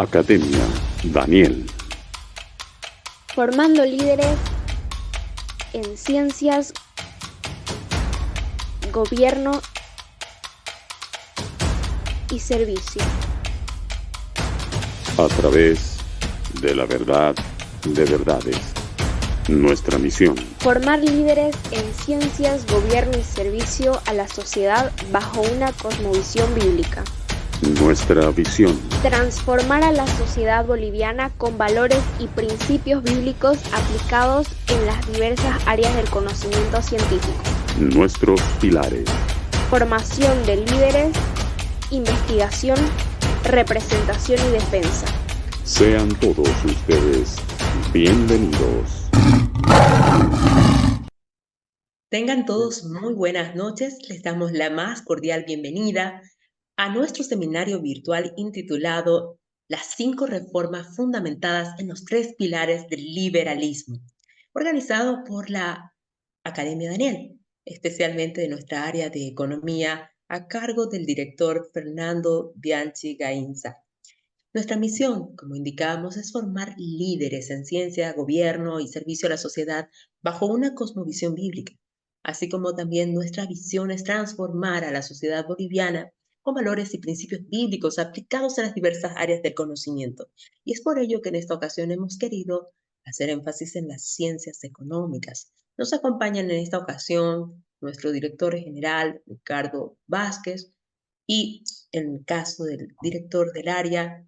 Academia Daniel. Formando líderes en ciencias, gobierno y servicio. A través de la verdad de verdades. Nuestra misión: formar líderes en ciencias, gobierno y servicio a la sociedad bajo una cosmovisión bíblica. Nuestra visión: transformar a la sociedad boliviana con valores y principios bíblicos aplicados en las diversas áreas del conocimiento científico. Nuestros pilares: formación de líderes, investigación, representación y defensa. Sean todos ustedes bienvenidos. Tengan todos muy buenas noches. Les damos la más cordial bienvenida a nuestro seminario virtual intitulado Las 5 reformas fundamentadas en los 3 pilares del liberalismo, organizado por la Academia Daniel, especialmente de nuestra área de economía, a cargo del director Fernando Bianchi Gainza. Nuestra misión, como indicábamos, es formar líderes en ciencia, gobierno y servicio a la sociedad bajo una cosmovisión bíblica, así como también nuestra visión es transformar a la sociedad boliviana con valores y principios bíblicos aplicados en las diversas áreas del conocimiento. Y es por ello que en esta ocasión hemos querido hacer énfasis en las ciencias económicas. Nos acompañan en esta ocasión nuestro director general, Ricardo Vázquez, y en el caso del director del área,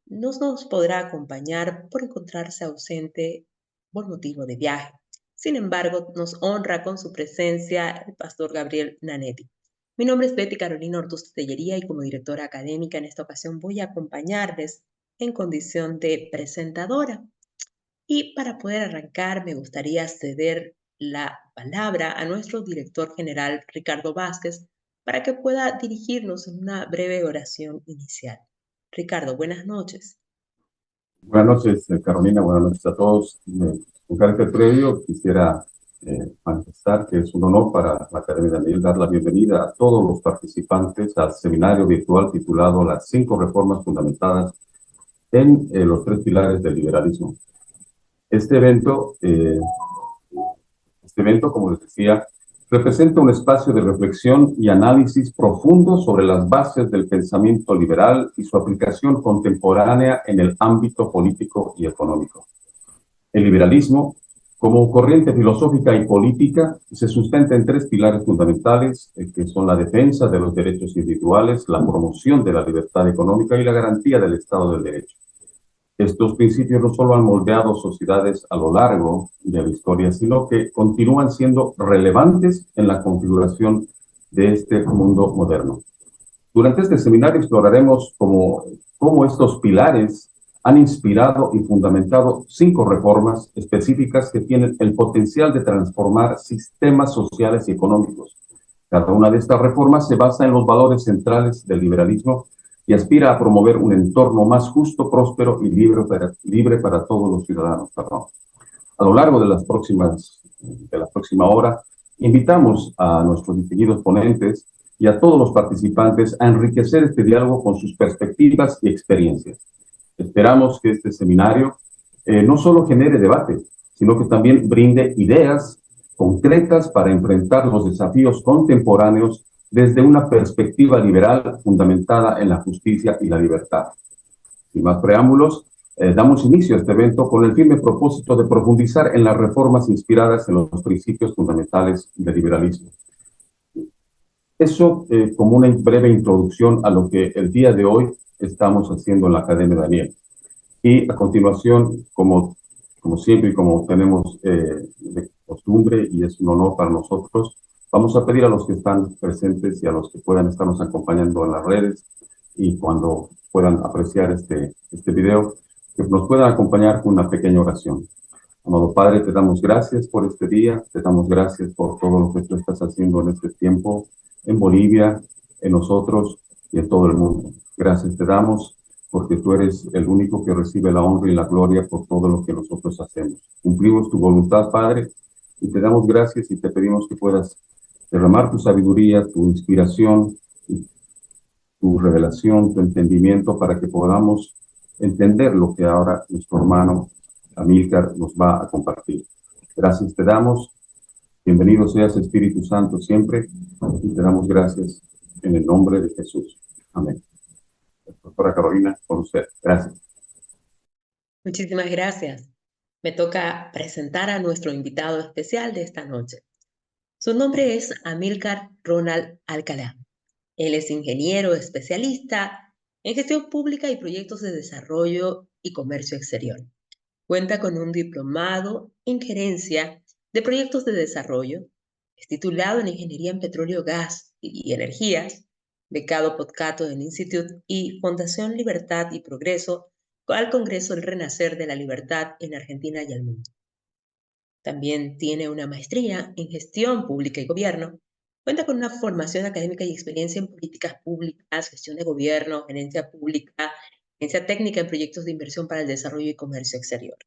no nos podrá acompañar por encontrarse ausente por motivo de viaje. Sin embargo, nos honra con su presencia el pastor Gabriel Nanetti. Mi nombre es Betty Carolina Ortuz Tellería y como directora académica en esta ocasión voy a acompañarles en condición de presentadora. Y para poder arrancar me gustaría ceder la palabra a nuestro director general Ricardo Vázquez para que pueda dirigirnos en una breve oración inicial. Ricardo, buenas noches. Buenas noches, Carolina. Buenas noches a todos. Con carácter previo, quisiera manifestar que es un honor para la Academia Daniel dar la bienvenida a todos los participantes al seminario virtual titulado Las 5 reformas fundamentadas en los 3 pilares del liberalismo. Este evento, como les decía, representa un espacio de reflexión y análisis profundo sobre las bases del pensamiento liberal y su aplicación contemporánea en el ámbito político y económico. El liberalismo, como corriente filosófica y política, se sustenta en 3 pilares fundamentales, que son la defensa de los derechos individuales, la promoción de la libertad económica y la garantía del Estado del Derecho. Estos principios no solo han moldeado sociedades a lo largo de la historia, sino que continúan siendo relevantes en la configuración de este mundo moderno. Durante este seminario exploraremos cómo estos pilares han inspirado y fundamentado 5 reformas específicas que tienen el potencial de transformar sistemas sociales y económicos. Cada una de estas reformas se basa en los valores centrales del liberalismo y aspira a promover un entorno más justo, próspero y libre para todos los ciudadanos. A lo largo de la próxima hora, invitamos a nuestros distinguidos ponentes y a todos los participantes a enriquecer este diálogo con sus perspectivas y experiencias. Esperamos que este seminario no solo genere debate, sino que también brinde ideas concretas para enfrentar los desafíos contemporáneos desde una perspectiva liberal fundamentada en la justicia y la libertad. Sin más preámbulos, damos inicio a este evento con el firme propósito de profundizar en las reformas inspiradas en los principios fundamentales del liberalismo. Eso como una breve introducción a lo que el día de hoy estamos haciendo en la Academia Daniel. Y a continuación, como siempre y como tenemos de costumbre, y es un honor para nosotros, vamos a pedir a los que están presentes y a los que puedan estarnos acompañando en las redes y cuando puedan apreciar este video, que nos puedan acompañar con una pequeña oración. Amado Padre, te damos gracias por este día, te damos gracias por todo lo que tú estás haciendo en este tiempo, en Bolivia, en nosotros y en todo el mundo. Gracias te damos porque tú eres el único que recibe la honra y la gloria por todo lo que nosotros hacemos. Cumplimos tu voluntad, Padre, y te damos gracias y te pedimos que puedas derramar tu sabiduría, tu inspiración, tu revelación, tu entendimiento para que podamos entender lo que ahora nuestro hermano Amílcar nos va a compartir. Gracias te damos. Bienvenido seas, Espíritu Santo, siempre, y te damos gracias en el nombre de Jesús. Amén. Doctora Carolina, con usted. Gracias. Muchísimas gracias. Me toca presentar a nuestro invitado especial de esta noche. Su nombre es Amílcar Ronald Alcalá. Él es ingeniero especialista en gestión pública y proyectos de desarrollo y comercio exterior. Cuenta con un diplomado en gerencia de proyectos de desarrollo. Es titulado en Ingeniería en Petróleo, Gas y Energías, becado por Cato Institute y Fundación Libertad y Progreso al Congreso El Renacer de la Libertad en Argentina y el mundo. También tiene una maestría en Gestión Pública y Gobierno. Cuenta con una formación académica y experiencia en políticas públicas, gestión de gobierno, gerencia pública, gerencia técnica en proyectos de inversión para el desarrollo y comercio exterior.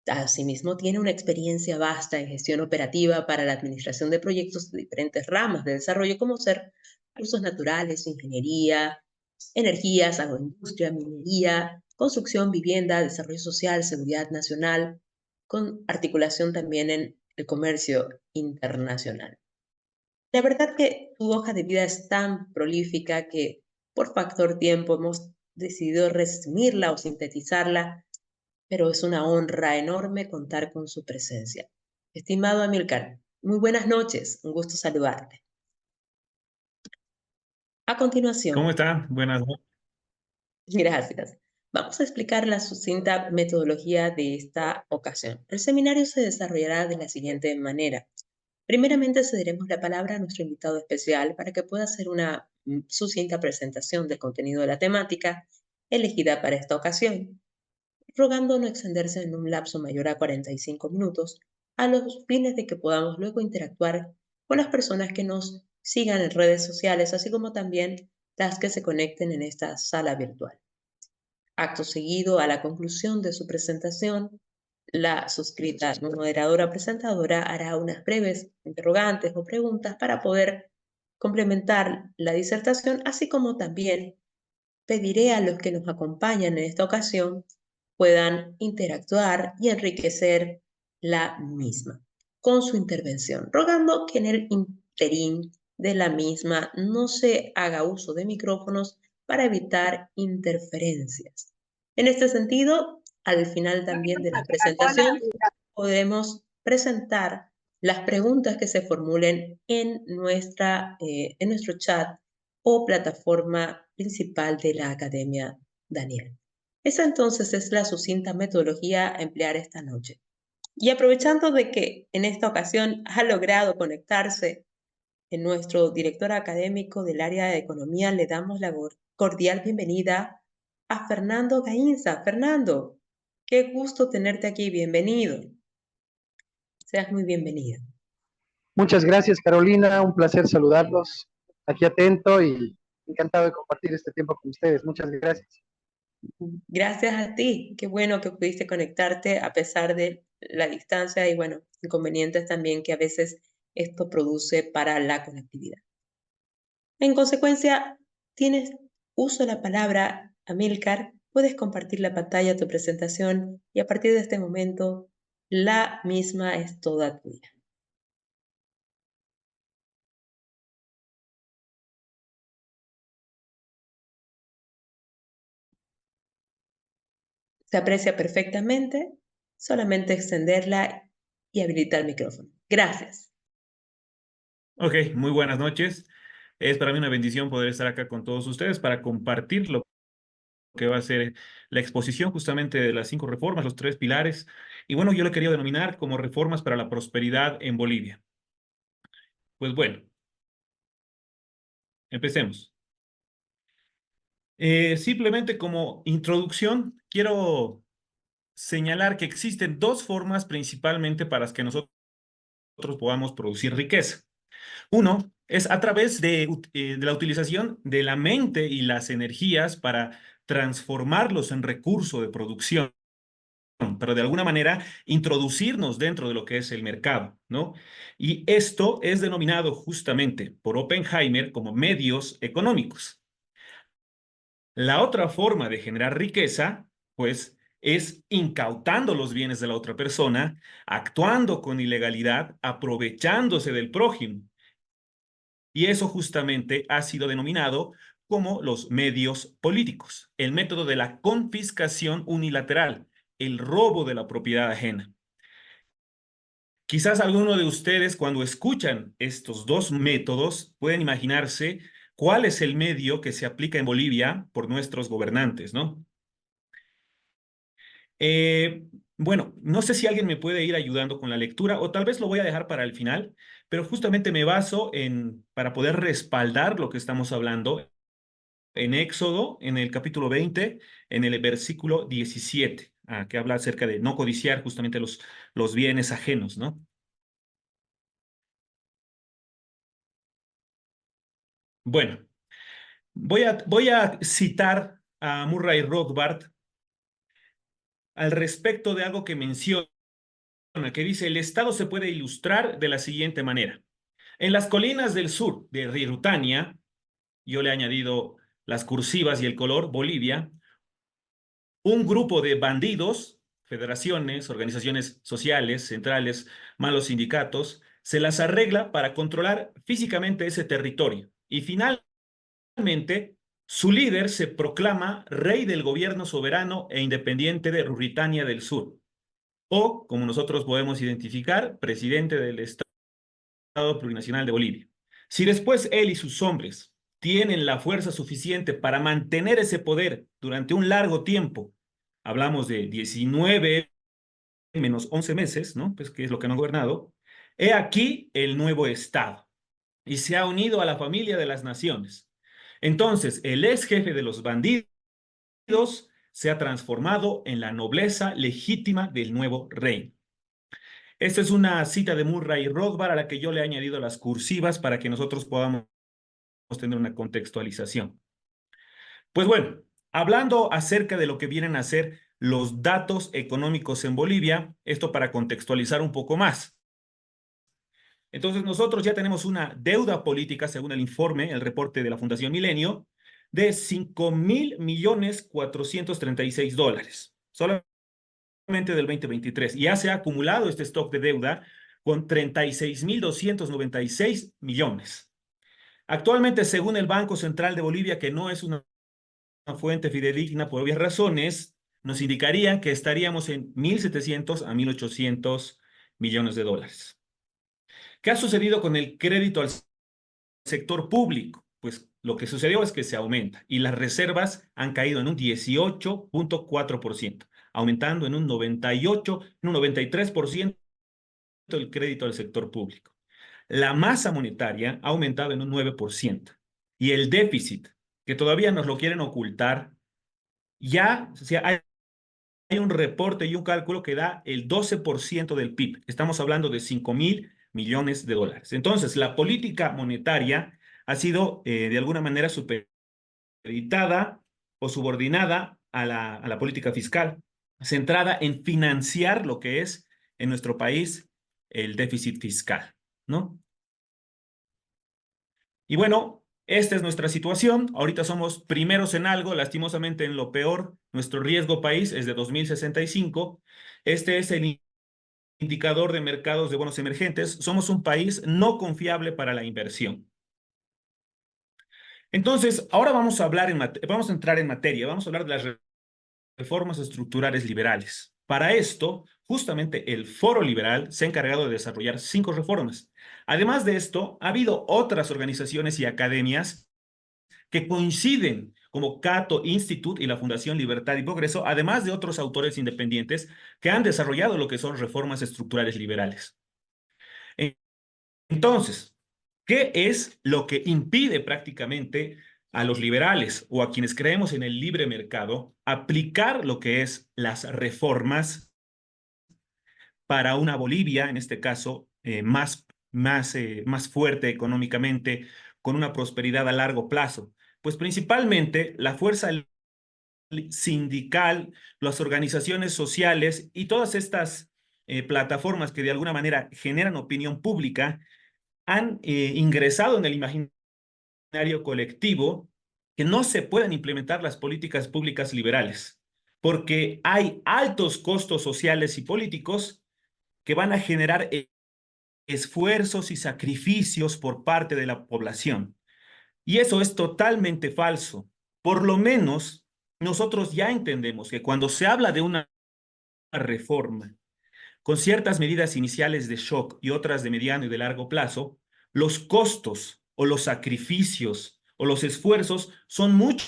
Asimismo, tiene una experiencia vasta en gestión operativa para la administración de proyectos de diferentes ramas de desarrollo, como ser recursos naturales, ingeniería, energías, agroindustria, minería, construcción, vivienda, desarrollo social, seguridad nacional, con articulación también en el comercio internacional. La verdad que tu hoja de vida es tan prolífica que por factor tiempo hemos decidido resumirla o sintetizarla, pero es una honra enorme contar con su presencia. Estimado Amílcar, muy buenas noches, un gusto saludarte. A ¿Cómo continuación, está? Buenas noches. gracias. Vamos a explicar la sucinta metodología de esta ocasión. El seminario se desarrollará de la siguiente manera. Primeramente cederemos la palabra a nuestro invitado especial para que pueda hacer una sucinta presentación del contenido de la temática elegida para esta ocasión, rogando no extenderse en un lapso mayor a 45 minutos, a los fines de que podamos luego interactuar con las personas que nos sigan en redes sociales, así como también las que se conecten en esta sala virtual. Acto seguido, a la conclusión de su presentación, la suscrita moderadora presentadora hará unas breves interrogantes o preguntas para poder complementar la disertación, así como también pediré a los que nos acompañan en esta ocasión puedan interactuar y enriquecer la misma con su intervención, rogando que en el interín de la misma no se haga uso de micrófonos para evitar interferencias. En este sentido, al final también de la presentación, podemos presentar las preguntas que se formulen en nuestro chat o plataforma principal de la Academia Daniel. Esa entonces es la sucinta metodología a emplear esta noche. Y aprovechando de que en esta ocasión ha logrado conectarse en nuestro director académico del área de economía, le damos la cordial bienvenida a Fernando Gainza. Fernando, qué gusto tenerte aquí, bienvenido. Seas muy bienvenida. Muchas gracias, Carolina, un placer saludarlos, aquí atento y encantado de compartir este tiempo con ustedes. Muchas gracias. Gracias a ti, qué bueno que pudiste conectarte a pesar de la distancia y bueno, inconvenientes también que a veces esto produce para la conectividad. En consecuencia, tienes uso de la palabra, Amílcar, puedes compartir la pantalla, tu presentación y a partir de este momento la misma es toda tuya. Se aprecia perfectamente, solamente extenderla y habilitar el micrófono. Gracias. Ok, muy buenas noches. Es para mí una bendición poder estar acá con todos ustedes para compartir lo que va a ser la exposición justamente de las 5 reformas, los 3 pilares. Y bueno, yo lo quería denominar como reformas para la prosperidad en Bolivia. Pues bueno, empecemos. Simplemente como introducción, quiero señalar que existen 2 formas principalmente para las que nosotros podamos producir riqueza. Uno es a través de la utilización de la mente y las energías para transformarlos en recurso de producción, pero de alguna manera introducirnos dentro de lo que es el mercado, ¿no? Y esto es denominado justamente por Oppenheimer como medios económicos. La otra forma de generar riqueza, pues, es incautando los bienes de la otra persona, actuando con ilegalidad, aprovechándose del prójimo. Y eso justamente ha sido denominado como los medios políticos, el método de la confiscación unilateral, el robo de la propiedad ajena. Quizás alguno de ustedes, cuando escuchan estos dos métodos, pueden imaginarse cuál es el medio que se aplica en Bolivia por nuestros gobernantes, ¿no? Eh, bueno, no sé si alguien me puede ir ayudando con la lectura o tal vez lo voy a dejar para el final, pero justamente me baso para poder respaldar lo que estamos hablando en Éxodo, en el capítulo 20, en el versículo 17, que habla acerca de no codiciar justamente los bienes ajenos, ¿no? Bueno, voy a citar a Murray Rothbard al respecto de algo que menciona, que dice: el Estado se puede ilustrar de la siguiente manera. En las colinas del sur de Rirutania, yo le he añadido las cursivas y el color, Bolivia, un grupo de bandidos, federaciones, organizaciones sociales, centrales, malos sindicatos, se las arregla para controlar físicamente ese territorio. Y finalmente, su líder se proclama rey del gobierno soberano e independiente de Ruritania del Sur, o, como nosotros podemos identificar, presidente del Estado Plurinacional de Bolivia. Si después él y sus hombres tienen la fuerza suficiente para mantener ese poder durante un largo tiempo, hablamos de 19 menos 11 meses, ¿no? Pues que es lo que han gobernado, he aquí el nuevo Estado, y se ha unido a la familia de las naciones. Entonces, el ex jefe de los bandidos se ha transformado en la nobleza legítima del nuevo rey. Esta es una cita de Murray Rothbard a la que yo le he añadido las cursivas para que nosotros podamos tener una contextualización. Pues bueno, hablando acerca de lo que vienen a ser los datos económicos en Bolivia, esto para contextualizar un poco más. Entonces, nosotros ya tenemos una deuda política, según el informe, el reporte de la Fundación Milenio, de 5.436 dólares, solamente del 2023. Y ya se ha acumulado este stock de deuda con 36.296 millones. Actualmente, según el Banco Central de Bolivia, que no es una fuente fidedigna por obvias razones, nos indicaría que estaríamos en 1.700 a 1.800 millones de dólares. ¿Qué ha sucedido con el crédito al sector público? Pues lo que sucedió es que se aumenta y las reservas han caído en un 18.4%, aumentando en un 98, en un 93% el crédito al sector público. La masa monetaria ha aumentado en un 9% y el déficit, que todavía nos lo quieren ocultar, ya, o sea, hay un reporte y un cálculo que da el 12% del PIB. Estamos hablando de 5.000 millones de dólares. Entonces, la política monetaria ha sido de alguna manera supeditada o subordinada a la política fiscal, centrada en financiar lo que es en nuestro país el déficit fiscal, ¿no? Y bueno, esta es nuestra situación. Ahorita somos primeros en algo, lastimosamente en lo peor. Nuestro riesgo país es de 2065. Este es el indicador de mercados de bonos emergentes. Somos un país no confiable para la inversión. Entonces, ahora vamos a vamos a entrar en materia. Vamos a hablar de las reformas estructurales liberales. Para esto, justamente el Foro Liberal se ha encargado de desarrollar 5 reformas. Además de esto, ha habido otras organizaciones y academias que coinciden, como Cato Institute y la Fundación Libertad y Progreso, además de otros autores independientes que han desarrollado lo que son reformas estructurales liberales. Entonces, ¿qué es lo que impide prácticamente a los liberales o a quienes creemos en el libre mercado aplicar lo que es las reformas para una Bolivia, en este caso, más fuerte económicamente, con una prosperidad a largo plazo? Pues principalmente la fuerza sindical, las organizaciones sociales y todas estas plataformas que de alguna manera generan opinión pública han ingresado en el imaginario colectivo que no se pueden implementar las políticas públicas liberales, porque hay altos costos sociales y políticos que van a generar esfuerzos y sacrificios por parte de la población. Y eso es totalmente falso. Por lo menos nosotros ya entendemos que cuando se habla de una reforma con ciertas medidas iniciales de shock y otras de mediano y de largo plazo, los costos o los sacrificios o los esfuerzos son mucho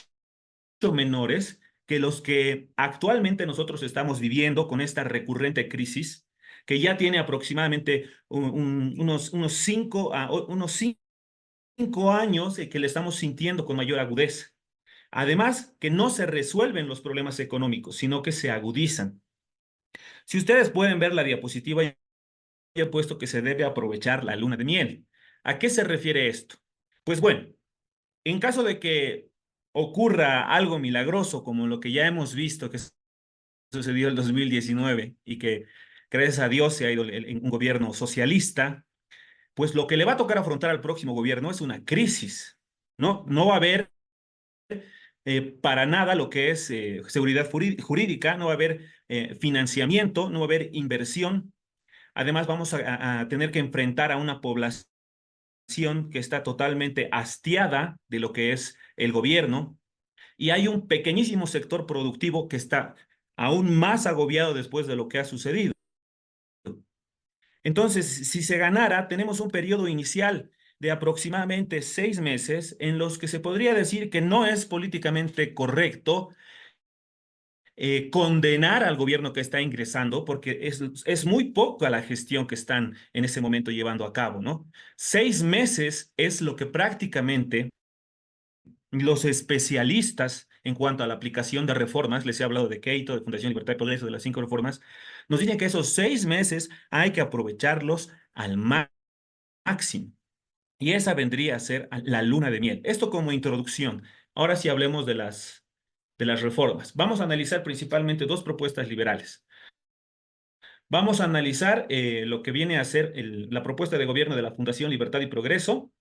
menores que los que actualmente nosotros estamos viviendo con esta recurrente crisis, que ya tiene aproximadamente unos 5 años que le estamos sintiendo con mayor agudeza. Además, que no se resuelven los problemas económicos, sino que se agudizan. Si ustedes pueden ver la diapositiva, ya he puesto que se debe aprovechar la luna de miel. ¿A qué se refiere esto? Pues bueno, en caso de que ocurra algo milagroso como lo que ya hemos visto que sucedió en 2019 y que gracias a Dios se ha ido un gobierno socialista, pues lo que le va a tocar afrontar al próximo gobierno es una crisis, ¿no? No va a haber para nada lo que es seguridad jurídica, no va a haber financiamiento, no va a haber inversión. Además, vamos a tener que enfrentar a una población que está totalmente hastiada de lo que es el gobierno, y hay un pequeñísimo sector productivo que está aún más agobiado después de lo que ha sucedido. Entonces, si se ganara, tenemos un periodo inicial de aproximadamente 6 meses en los que se podría decir que no es políticamente correcto condenar al gobierno que está ingresando, porque es muy poca la gestión que están en ese momento llevando a cabo, ¿no? 6 meses es lo que prácticamente los especialistas en cuanto a la aplicación de reformas, les he hablado de Keito, de Fundación Libertad y Progreso, de las 5 reformas, nos dicen que esos 6 meses hay que aprovecharlos al máximo. Y esa vendría a ser la luna de miel. Esto como introducción. Ahora sí hablemos de las reformas. Vamos a analizar principalmente 2 propuestas liberales. Vamos a analizar lo que viene a ser la propuesta de gobierno de la Fundación Libertad y Progreso,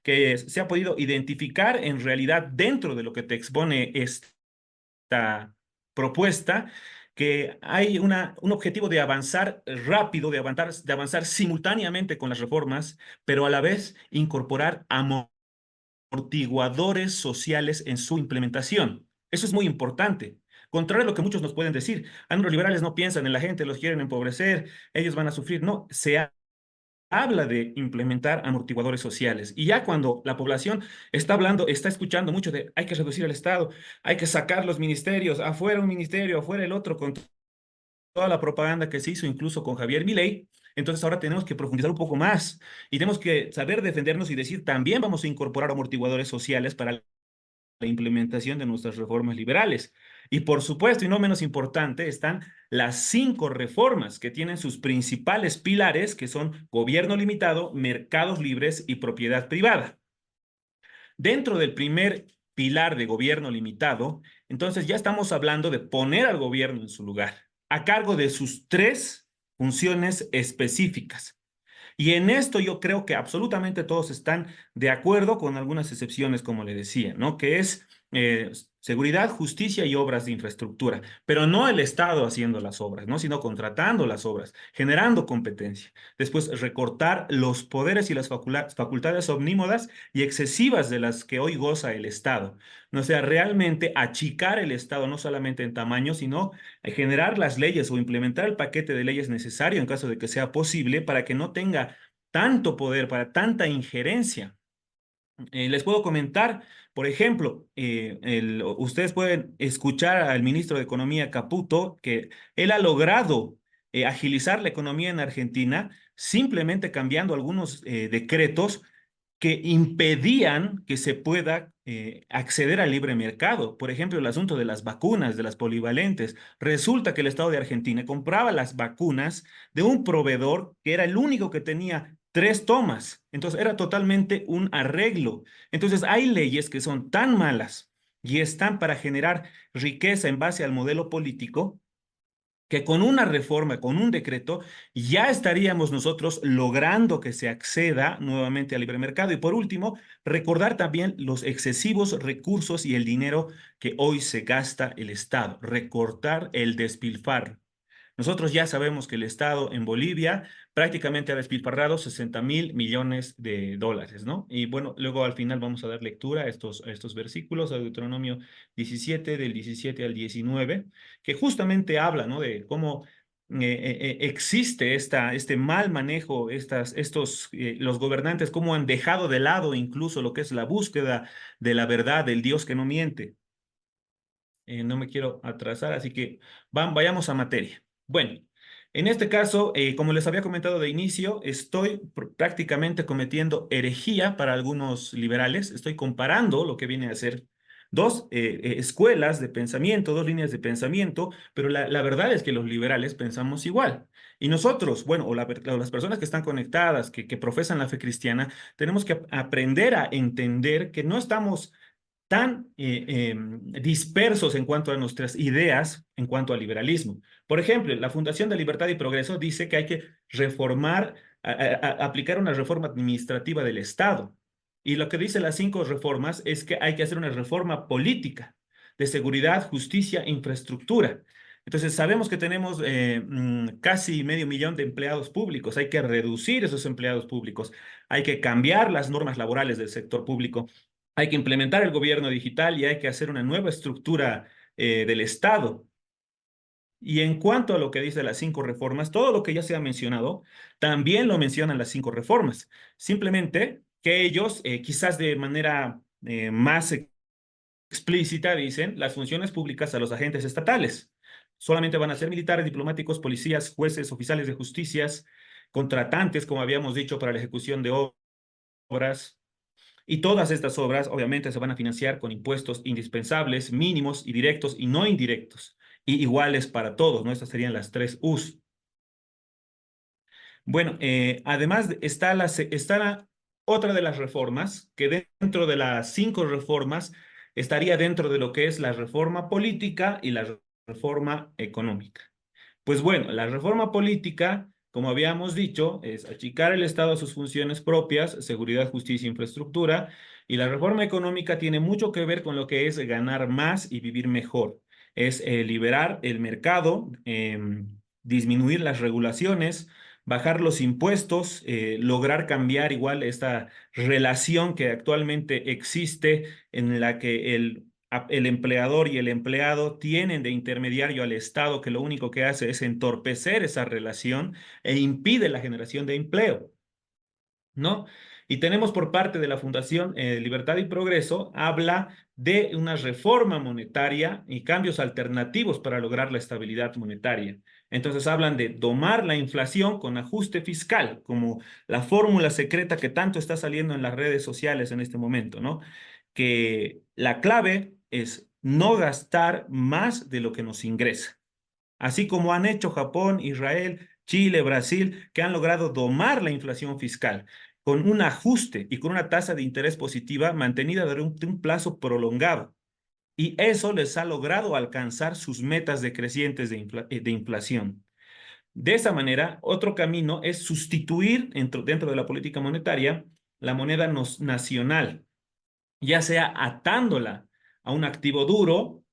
que se ha podido identificar en realidad dentro de lo que te expone esta propuesta, que hay un objetivo de avanzar rápido, de avanzar simultáneamente con las reformas, pero a la vez incorporar amortiguadores sociales en su implementación. Eso es muy importante. Contrario a lo que muchos nos pueden decir, los liberales no piensan en la gente, los quieren empobrecer, ellos van a sufrir. No, se habla de implementar amortiguadores sociales. Y ya cuando la población está escuchando mucho de hay que reducir el Estado, hay que sacar los ministerios, afuera un ministerio, afuera el otro, con toda la propaganda que se hizo incluso con Javier Milei, entonces ahora tenemos que profundizar un poco más y tenemos que saber defendernos y decir también vamos a incorporar amortiguadores sociales para la implementación de nuestras reformas liberales. Y por supuesto, y no menos importante, están las 5 reformas que tienen sus principales pilares, que son gobierno limitado, mercados libres y propiedad privada. Dentro del primer pilar de gobierno limitado, entonces ya estamos hablando de poner al gobierno en su lugar, a cargo de sus 3 funciones específicas. Y en esto yo creo que absolutamente todos están de acuerdo, con algunas excepciones, como le decía, ¿no? Que es seguridad, justicia y obras de infraestructura, pero no el Estado haciendo las obras, ¿no? Sino contratando las obras, generando competencia. Después, recortar los poderes y las facultades omnímodas y excesivas de las que hoy goza el Estado. No sea, realmente achicar el Estado, no solamente en tamaño, sino generar las leyes o implementar el paquete de leyes necesario en caso de que sea posible para que no tenga tanto poder, para tanta injerencia. Les puedo comentar, por ejemplo, ustedes pueden escuchar al ministro de Economía Caputo, que él ha logrado agilizar la economía en Argentina simplemente cambiando algunos decretos que impedían que se pueda acceder al libre mercado. Por ejemplo, el asunto de las vacunas, de las polivalentes. Resulta que el Estado de Argentina compraba las vacunas de un proveedor que era el único que tenía 3 tomas. Entonces, era totalmente un arreglo. Entonces, hay leyes que son tan malas y están para generar riqueza en base al modelo político que con una reforma, con un decreto, ya estaríamos nosotros logrando que se acceda nuevamente al libre mercado. Y por último, recordar también los excesivos recursos y el dinero que hoy se gasta el Estado, recortar el despilfarro. Nosotros ya sabemos que el Estado en Bolivia prácticamente ha despilfarrado 60.000 millones de dólares, ¿no? Y bueno, luego al final vamos a dar lectura a estos versículos, a Deuteronomio 17, del 17 al 19, que justamente habla, ¿no? De cómo existe este mal manejo, los gobernantes, cómo han dejado de lado incluso lo que es la búsqueda de la verdad, del Dios que no miente. No me quiero atrasar, así que vayamos a materia. Bueno, en este caso, como les había comentado de inicio, estoy prácticamente cometiendo herejía para algunos liberales. Estoy comparando lo que viene a ser dos escuelas de pensamiento, dos líneas de pensamiento, pero la verdad es que los liberales pensamos igual. Y nosotros, bueno, o las personas que están conectadas, que profesan la fe cristiana, tenemos que aprender a entender que no estamos tan dispersos en cuanto a nuestras ideas, en cuanto al liberalismo. Por ejemplo, la Fundación de Libertad y Progreso dice que hay que reformar, aplicar una reforma administrativa del Estado. Y lo que dice las 5 reformas es que hay que hacer una reforma política de seguridad, justicia e infraestructura. Entonces, sabemos que tenemos casi 500.000 de empleados públicos. Hay que reducir esos empleados públicos. Hay que cambiar las normas laborales del sector público. Hay que implementar el gobierno digital y hay que hacer una nueva estructura del Estado. Y en cuanto a lo que dice las 5 reformas, todo lo que ya se ha mencionado, también lo mencionan las 5 reformas. Simplemente que ellos, quizás de manera más explícita, dicen las funciones públicas a los agentes estatales. Solamente van a ser militares, diplomáticos, policías, jueces, oficiales de justicias, contratantes, como habíamos dicho, para la ejecución de obras. Y todas estas obras obviamente se van a financiar con impuestos indispensables, mínimos y directos y no indirectos, y iguales para todos, ¿no? Estas serían las 3 U's. Bueno, además está otra de las reformas, que dentro de las 5 reformas estaría dentro de lo que es la reforma política y la reforma económica. Pues bueno, la reforma política, como habíamos dicho, es achicar el Estado a sus funciones propias, seguridad, justicia, infraestructura, y la reforma económica tiene mucho que ver con lo que es ganar más y vivir mejor. Es liberar el mercado, disminuir las regulaciones, bajar los impuestos, lograr cambiar igual esta relación que actualmente existe en la que el empleador y el empleado tienen de intermediario al Estado, que lo único que hace es entorpecer esa relación e impide la generación de empleo, ¿no? Y tenemos por parte de la Fundación Libertad y Progreso, habla de una reforma monetaria y cambios alternativos para lograr la estabilidad monetaria. Entonces hablan de domar la inflación con ajuste fiscal, como la fórmula secreta que tanto está saliendo en las redes sociales en este momento, ¿no? Que la clave es no gastar más de lo que nos ingresa. Así como han hecho Japón, Israel, Chile, Brasil, que han logrado domar la inflación fiscal con un ajuste y con una tasa de interés positiva mantenida de un plazo prolongado. Y eso les ha logrado alcanzar sus metas decrecientes de inflación. De esa manera, otro camino es sustituir dentro de la política monetaria la moneda nacional, ya sea atándola a un activo duro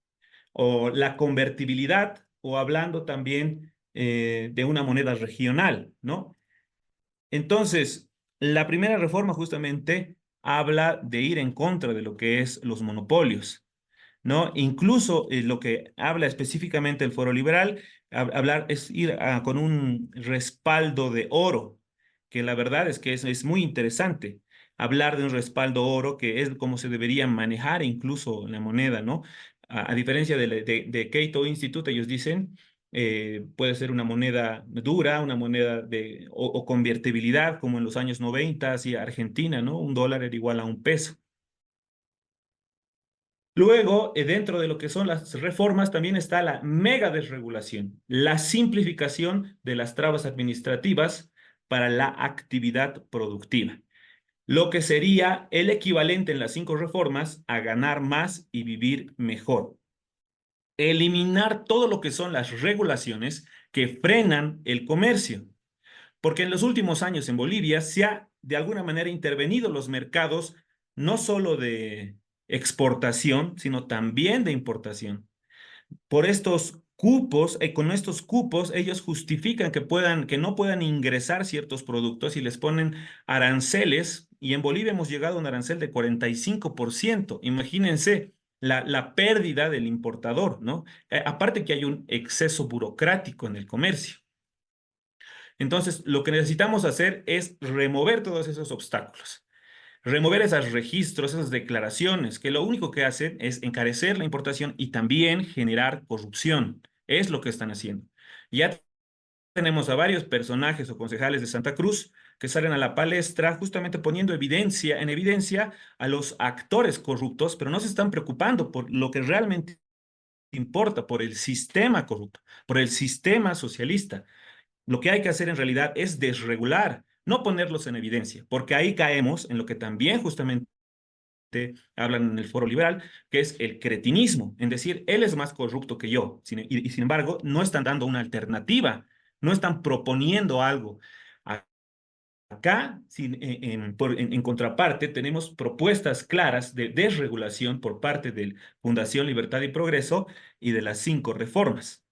o la convertibilidad o hablando también de una moneda regional, ¿no? Entonces, la primera reforma justamente habla de ir en contra de lo que es los monopolios, ¿no? Incluso lo que habla específicamente el Foro Liberal, hablar es ir con un respaldo de oro, que la verdad es que es muy interesante hablar de un respaldo oro, que es como se debería manejar incluso la moneda, ¿no? A diferencia de Cato Institute, ellos dicen, puede ser una moneda dura, una moneda o convertibilidad, como en los años 90, hacia Argentina, ¿no? Un dólar era igual a un peso. Luego, dentro de lo que son las reformas, también está la mega desregulación, la simplificación de las trabas administrativas para la actividad productiva, lo que sería el equivalente en las 5 reformas a ganar más y vivir mejor. eliminar todo lo que son las regulaciones que frenan el comercio. Porque en los últimos años en Bolivia se ha de alguna manera intervenido los mercados no solo de exportación, sino también de importación. Por estos cupos, con estos cupos, ellos justifican que no puedan ingresar ciertos productos y les ponen aranceles, y en Bolivia hemos llegado a un arancel de 45%. Imagínense la pérdida del importador, ¿no? Aparte que hay un exceso burocrático en el comercio. Entonces, lo que necesitamos hacer es remover todos esos obstáculos, remover esos registros, esas declaraciones, que lo único que hacen es encarecer la importación y también generar corrupción. Es lo que están haciendo. Ya tenemos a varios personajes o concejales de Santa Cruz que salen a la palestra justamente poniendo en evidencia a los actores corruptos, pero no se están preocupando por lo que realmente importa, por el sistema corrupto, por el sistema socialista. Lo que hay que hacer en realidad es desregular, no ponerlos en evidencia, porque ahí caemos en lo que también justamente hablan en el foro liberal, que es el cretinismo, en decir, él es más corrupto que yo, y sin embargo no están dando una alternativa, no están proponiendo algo. Acá, en contraparte, tenemos propuestas claras de desregulación por parte de Fundación Libertad y Progreso y de las 5 reformas.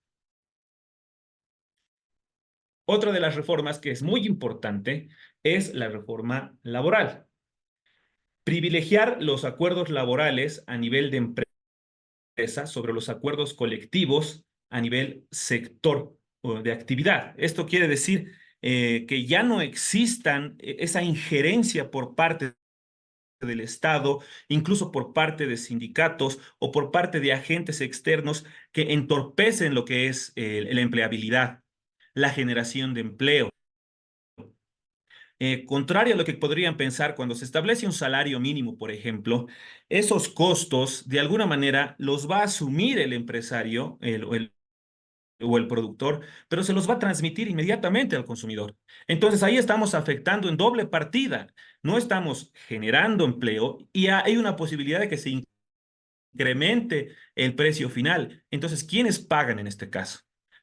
Otra de las reformas que es muy importante es la reforma laboral. Privilegiar los acuerdos laborales a nivel de empresa sobre los acuerdos colectivos a nivel sector o de actividad. Esto quiere decir que ya no existan esa injerencia por parte del Estado, incluso por parte de sindicatos o por parte de agentes externos que entorpecen lo que es la empleabilidad, la generación de empleo. Contrario a lo que podrían pensar, cuando se establece un salario mínimo, por ejemplo, esos costos de alguna manera los va a asumir el empresario o el productor, pero se los va a transmitir inmediatamente al consumidor. Entonces ahí estamos afectando en doble partida. No estamos generando empleo y hay una posibilidad de que se incremente el precio final. Entonces, ¿quiénes pagan en este caso?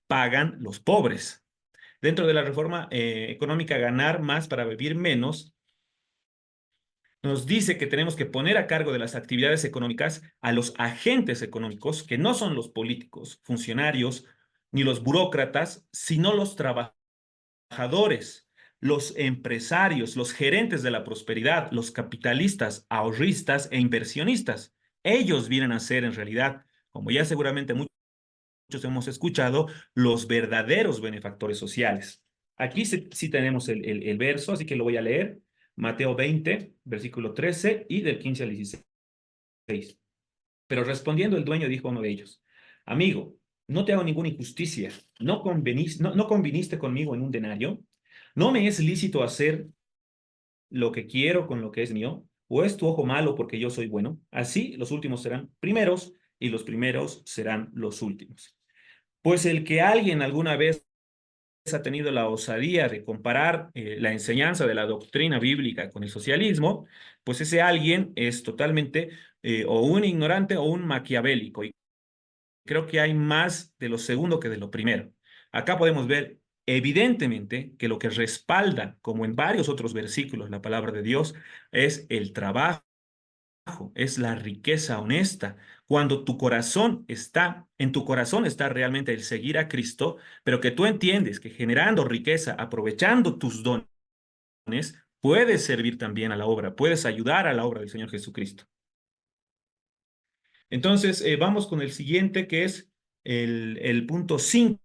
Pagan los pobres. Dentro de la reforma económica Ganar Más para Vivir Menos, nos dice que tenemos que poner a cargo de las actividades económicas a los agentes económicos, que no son los políticos, funcionarios, ni los burócratas, sino los trabajadores, los empresarios, los gerentes de la prosperidad, los capitalistas, ahorristas e inversionistas. Ellos vienen a ser en realidad, como ya seguramente muchos hemos escuchado, los verdaderos benefactores sociales. Aquí sí tenemos el verso, así que lo voy a leer. Mateo 20, versículo 13 y del 15 al 16. Pero respondiendo el dueño dijo a uno de ellos: amigo, no te hago ninguna injusticia. ¿No conviniste conmigo en un denario? ¿No me es lícito hacer lo que quiero con lo que es mío? ¿O es tu ojo malo porque yo soy bueno? Así los últimos serán primeros y los primeros serán los últimos. Pues el que alguien alguna vez ha tenido la osadía de comparar la enseñanza de la doctrina bíblica con el socialismo, pues ese alguien es totalmente o un ignorante o un maquiavélico. Y creo que hay más de lo segundo que de lo primero. Acá podemos ver evidentemente que lo que respalda, como en varios otros versículos, la palabra de Dios, es el trabajo, es la riqueza honesta. Cuando en tu corazón está realmente el seguir a Cristo, pero que tú entiendes que generando riqueza, aprovechando tus dones, puedes servir también a la obra, puedes ayudar a la obra del Señor Jesucristo. Entonces, vamos con el siguiente, que es el punto 5,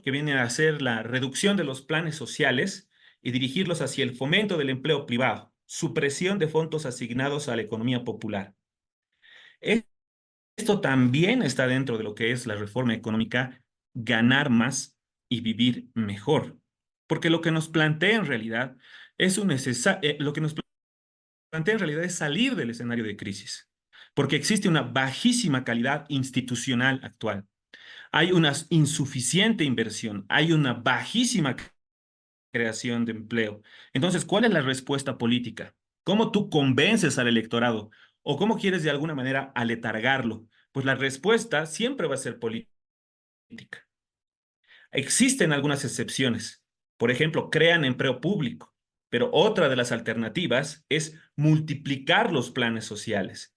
que viene a ser la reducción de los planes sociales y dirigirlos hacia el fomento del empleo privado, supresión de fondos asignados a la economía popular. Esto también está dentro de lo que es la reforma económica, ganar más y vivir mejor. Porque lo que nos plantea en realidad es salir del escenario de crisis. Porque existe una bajísima calidad institucional actual. Hay una insuficiente inversión, hay una bajísima creación de empleo. Entonces, ¿cuál es la respuesta política? ¿Cómo tú convences al electorado? ¿O cómo quieres de alguna manera aletargarlo? Pues la respuesta siempre va a ser política. Existen algunas excepciones. Por ejemplo, crean empleo público, pero otra de las alternativas es multiplicar los planes sociales.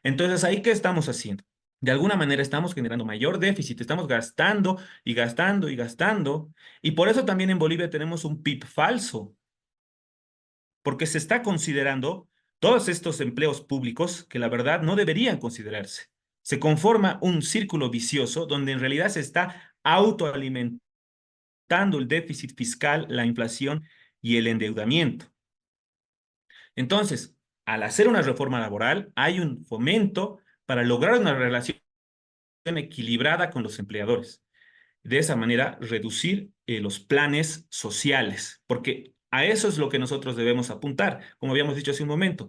Entonces, ¿ahí qué estamos haciendo? De alguna manera estamos generando mayor déficit, estamos gastando y gastando y gastando, y por eso también en Bolivia tenemos un PIB falso, porque se está considerando todos estos empleos públicos que la verdad no deberían considerarse. Se conforma un círculo vicioso donde en realidad se está autoalimentando el déficit fiscal, la inflación y el endeudamiento. Entonces, al hacer una reforma laboral, hay un fomento para lograr una relación equilibrada con los empleadores. De esa manera, reducir los planes sociales, porque a eso es lo que nosotros debemos apuntar, como habíamos dicho hace un momento.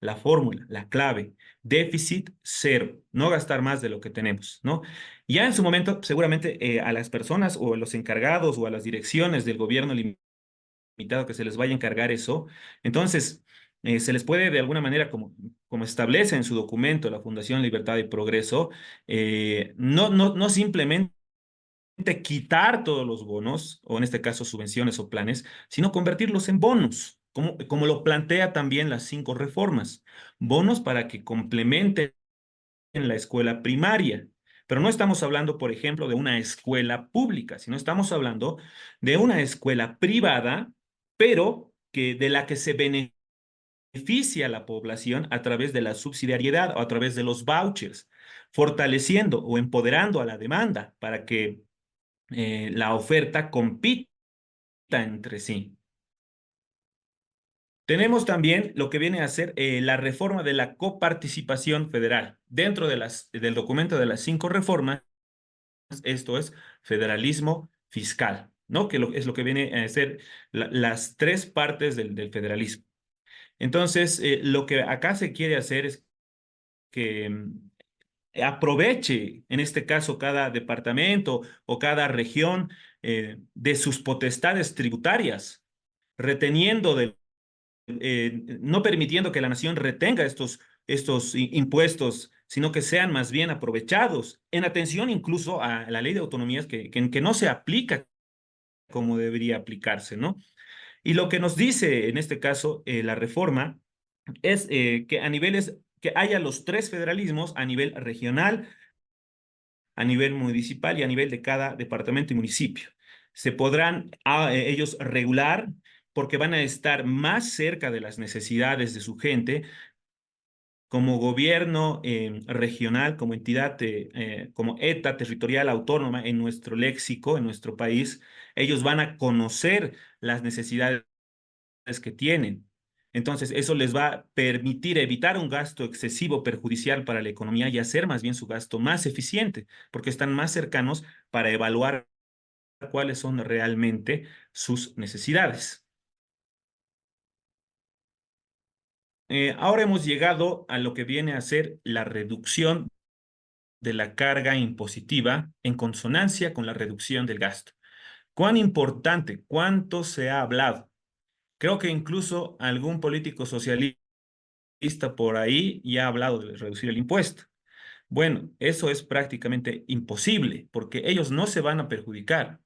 La fórmula, la clave, déficit cero, no gastar más de lo que tenemos, ¿no? Ya en su momento, seguramente a las personas o a los encargados o a las direcciones del gobierno limitado que se les vaya a encargar eso, entonces se les puede de alguna manera, como establece en su documento la Fundación Libertad y Progreso, no simplemente quitar todos los bonos, o en este caso subvenciones o planes, sino convertirlos en bonos, como lo plantea también las 5 reformas. Bonos para que complementen la escuela primaria. Pero no estamos hablando, por ejemplo, de una escuela pública, sino estamos hablando de una escuela privada, pero de la que se beneficia a la población a través de la subsidiariedad o a través de los vouchers, fortaleciendo o empoderando a la demanda para que la oferta compita entre sí. Tenemos también lo que viene a ser la reforma de la coparticipación federal. Dentro del documento de las 5 reformas, esto es federalismo fiscal, ¿no? Que es lo que viene a ser las 3 partes del federalismo. Entonces, lo que acá se quiere hacer es que aproveche, en este caso, cada departamento o cada región de sus potestades tributarias, reteniendo no permitiendo que la nación retenga estos impuestos, sino que sean más bien aprovechados, en atención incluso a la ley de autonomías que no se aplica como debería aplicarse, ¿no? Y lo que nos dice, en este caso, la reforma, es que haya los 3 federalismos a nivel regional, a nivel municipal y a nivel de cada departamento y municipio. Se podrán ellos regular porque van a estar más cerca de las necesidades de su gente. Como gobierno regional, como entidad, como ETA, territorial autónoma en nuestro léxico, en nuestro país, ellos van a conocer las necesidades que tienen. Entonces, eso les va a permitir evitar un gasto excesivo perjudicial para la economía y hacer más bien su gasto más eficiente, porque están más cercanos para evaluar cuáles son realmente sus necesidades. Ahora hemos llegado a lo que viene a ser la reducción de la carga impositiva en consonancia con la reducción del gasto. ¿Cuán importante? ¿Cuánto se ha hablado? Creo que incluso algún político socialista por ahí ya ha hablado de reducir el impuesto. Bueno, eso es prácticamente imposible porque ellos no se van a perjudicar.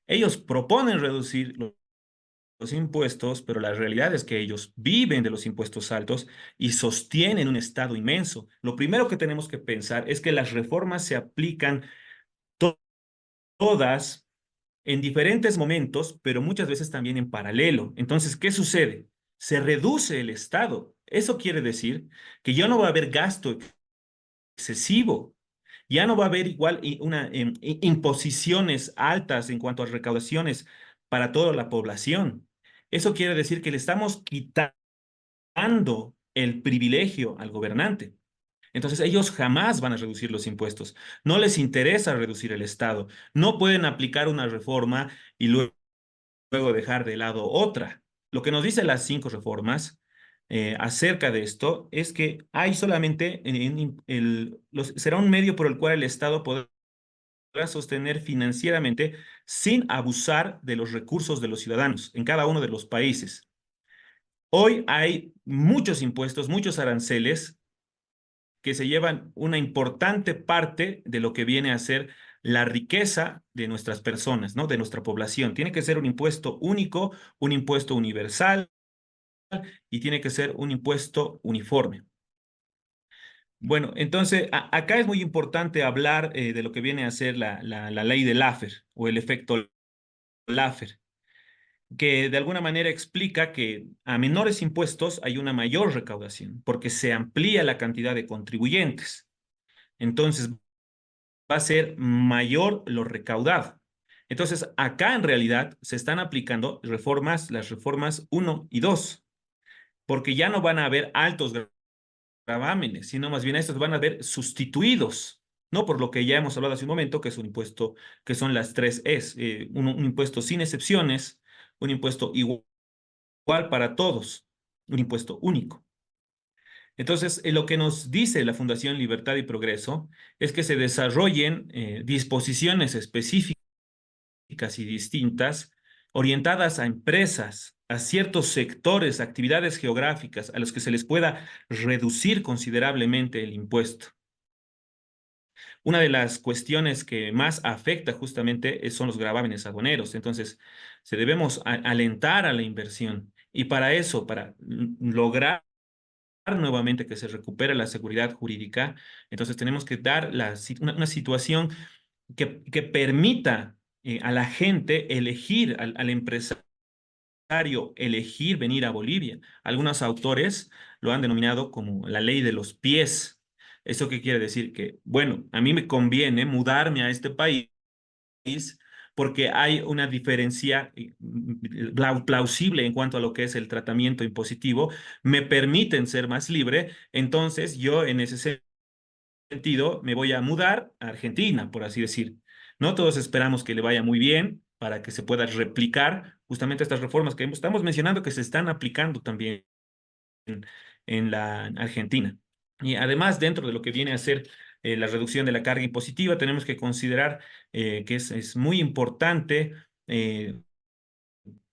Ellos proponen reducir los impuestos, pero la realidad es que ellos viven de los impuestos altos y sostienen un Estado inmenso. Lo primero que tenemos que pensar es que las reformas se aplican todas en diferentes momentos, pero muchas veces también en paralelo. Entonces, ¿qué sucede? Se reduce el Estado. Eso quiere decir que ya no va a haber gasto excesivo. Ya no va a haber igual imposiciones altas en cuanto a recaudaciones para toda la población. Eso quiere decir que le estamos quitando el privilegio al gobernante. Entonces ellos jamás van a reducir los impuestos. No les interesa reducir el Estado. No pueden aplicar una reforma y luego dejar de lado otra. Lo que nos dicen las 5 reformas acerca de esto es que hay solamente será un medio por el cual el Estado podrá sostener financieramente sin abusar de los recursos de los ciudadanos en cada uno de los países. Hoy hay muchos impuestos, muchos aranceles que se llevan una importante parte de lo que viene a ser la riqueza de nuestras personas, ¿no? De nuestra población. Tiene que ser un impuesto único, un impuesto universal y tiene que ser un impuesto uniforme. Bueno, entonces acá es muy importante hablar de lo que viene a ser la ley de Laffer o el efecto Laffer, que de alguna manera explica que a menores impuestos hay una mayor recaudación porque se amplía la cantidad de contribuyentes. Entonces va a ser mayor lo recaudado. Entonces acá en realidad se están aplicando las reformas 1 y 2, porque ya no van a haber altos gravámenes, sino más bien estos van a ver sustituidos, ¿no? Por lo que ya hemos hablado hace un momento, que es un impuesto, que son las tres Es, un impuesto sin excepciones, un impuesto igual para todos, un impuesto único. Entonces, lo que nos dice la Fundación Libertad y Progreso es que se desarrollen disposiciones específicas y distintas orientadas a empresas, a ciertos sectores, actividades geográficas a los que se les pueda reducir considerablemente el impuesto. Una de las cuestiones que más afecta justamente son los gravámenes aduaneros. Entonces, se debemos alentar a la inversión y para eso, para lograr nuevamente que se recupere la seguridad jurídica, entonces tenemos que dar una situación que permita a la gente elegir, al empresario elegir venir a Bolivia. Algunos autores lo han denominado como la ley de los pies. ¿Eso qué quiere decir? Que, bueno, a mí me conviene mudarme a este país porque hay una diferencia plausible en cuanto a lo que es el tratamiento impositivo, me permiten ser más libre, entonces yo en ese sentido me voy a mudar a Argentina, por así decir. No todos esperamos que le vaya muy bien para que se pueda replicar justamente estas reformas que estamos mencionando que se están aplicando también en la Argentina. Y además, dentro de lo que viene a ser la reducción de la carga impositiva, tenemos que considerar que es muy importante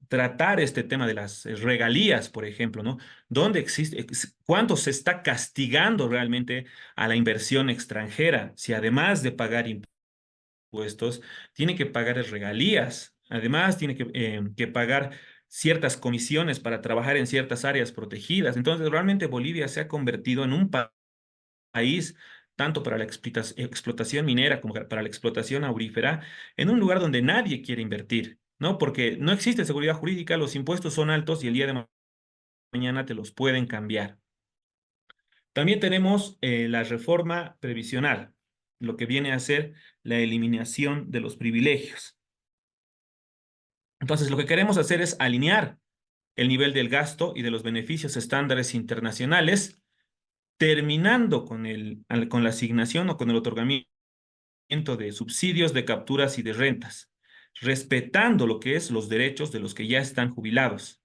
tratar este tema de las regalías, por ejemplo, ¿no? ¿Dónde existe, cuánto se está castigando realmente a la inversión extranjera? Si además de pagar impuestos, tiene que pagar regalías, además tiene que pagar ciertas comisiones para trabajar en ciertas áreas protegidas. Entonces, realmente Bolivia se ha convertido en un país, tanto para la explotación minera como para la explotación aurífera, en un lugar donde nadie quiere invertir, ¿no? Porque no existe seguridad jurídica, los impuestos son altos y el día de mañana te los pueden cambiar. También tenemos la reforma previsional, lo que viene a ser la eliminación de los privilegios. Entonces, lo que queremos hacer es alinear el nivel del gasto y de los beneficios estándares internacionales, terminando con la asignación o con el otorgamiento de subsidios, de capturas y de rentas, respetando lo que es los derechos de los que ya están jubilados.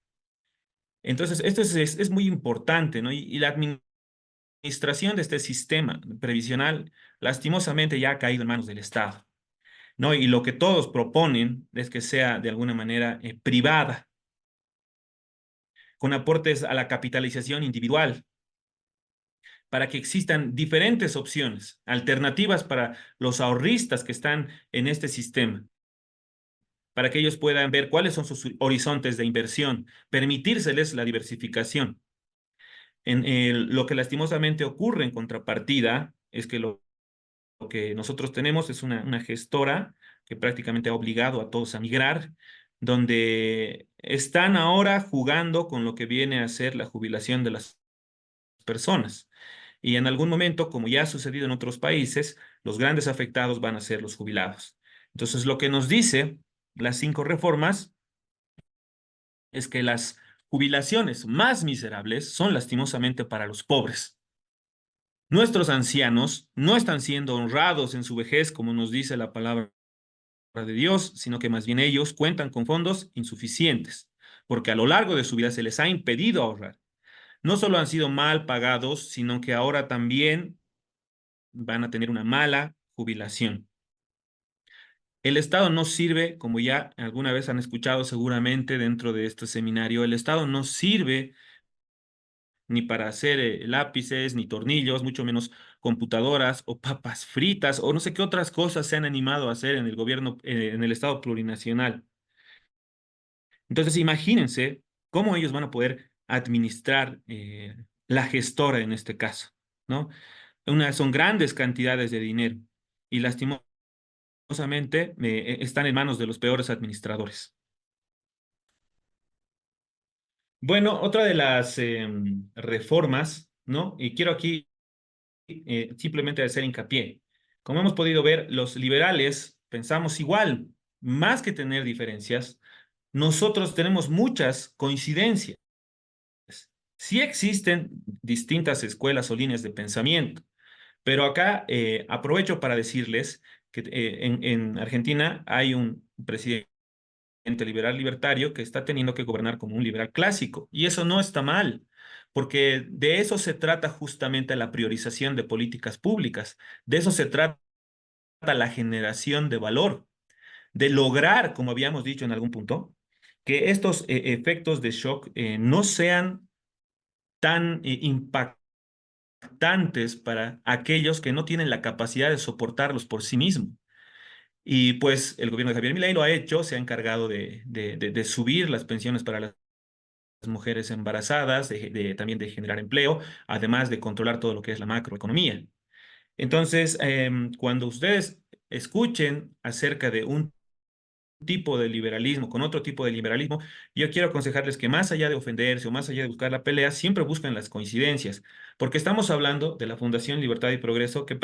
Entonces, esto es muy importante, ¿no? Y la administración de este sistema previsional, lastimosamente, ya ha caído en manos del Estado, ¿no? Y lo que todos proponen es que sea de alguna manera privada, con aportes a la capitalización individual, para que existan diferentes opciones, alternativas para los ahorristas que están en este sistema, para que ellos puedan ver cuáles son sus horizontes de inversión, permitírseles la diversificación. Lo que lastimosamente ocurre en contrapartida es que lo que nosotros tenemos es una gestora que prácticamente ha obligado a todos a migrar, donde están ahora jugando con lo que viene a ser la jubilación de las personas. Y en algún momento, como ya ha sucedido en otros países, los grandes afectados van a ser los jubilados. Entonces, lo que nos dice las 5 reformas es que las jubilaciones más miserables son lastimosamente para los pobres. Nuestros ancianos no están siendo honrados en su vejez, como nos dice la palabra de Dios, sino que más bien ellos cuentan con fondos insuficientes, porque a lo largo de su vida se les ha impedido ahorrar. No solo han sido mal pagados, sino que ahora también van a tener una mala jubilación. El Estado no sirve, como ya alguna vez han escuchado seguramente dentro de este seminario, el Estado no sirve ni para hacer lápices, ni tornillos, mucho menos computadoras o papas fritas o no sé qué otras cosas se han animado a hacer en el gobierno, en el Estado plurinacional. Entonces, imagínense cómo ellos van a poder administrar la gestora en este caso, ¿no? Son grandes cantidades de dinero y lastimosamente están en manos de los peores administradores. Bueno, otra de las reformas, ¿no? Y quiero aquí simplemente hacer hincapié. Como hemos podido ver, los liberales pensamos igual, más que tener diferencias, nosotros tenemos muchas coincidencias. Sí existen distintas escuelas o líneas de pensamiento, pero acá aprovecho para decirles que en Argentina hay un presidente liberal libertario que está teniendo que gobernar como un liberal clásico, y eso no está mal, porque de eso se trata justamente la priorización de políticas públicas, de eso se trata la generación de valor, de lograr, como habíamos dicho en algún punto, que estos efectos de shock no sean tan impactantes para aquellos que no tienen la capacidad de soportarlos por sí mismos. Y pues el gobierno de Javier Milei lo ha hecho, se ha encargado de subir las pensiones para las mujeres embarazadas, también de generar empleo, además de controlar todo lo que es la macroeconomía. Entonces, cuando ustedes escuchen acerca de un tipo de liberalismo con otro tipo de liberalismo, yo quiero aconsejarles que más allá de ofenderse o más allá de buscar la pelea, siempre busquen las coincidencias, porque estamos hablando de la Fundación Libertad y Progreso, que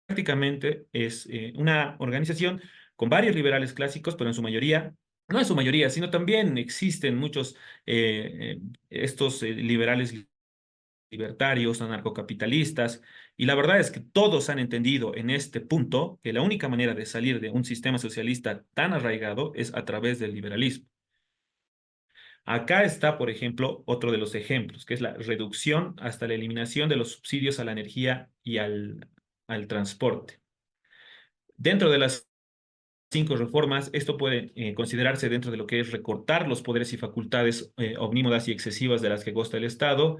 prácticamente es una organización con varios liberales clásicos, pero en su mayoría, no en su mayoría, sino también existen muchos estos liberales libertarios, anarcocapitalistas, y la verdad es que todos han entendido en este punto que la única manera de salir de un sistema socialista tan arraigado es a través del liberalismo. Acá está, por ejemplo, otro de los ejemplos, que es la reducción hasta la eliminación de los subsidios a la energía y al transporte. Dentro de las 5 reformas, esto puede considerarse dentro de lo que es recortar los poderes y facultades omnímodas y excesivas de las que goza el Estado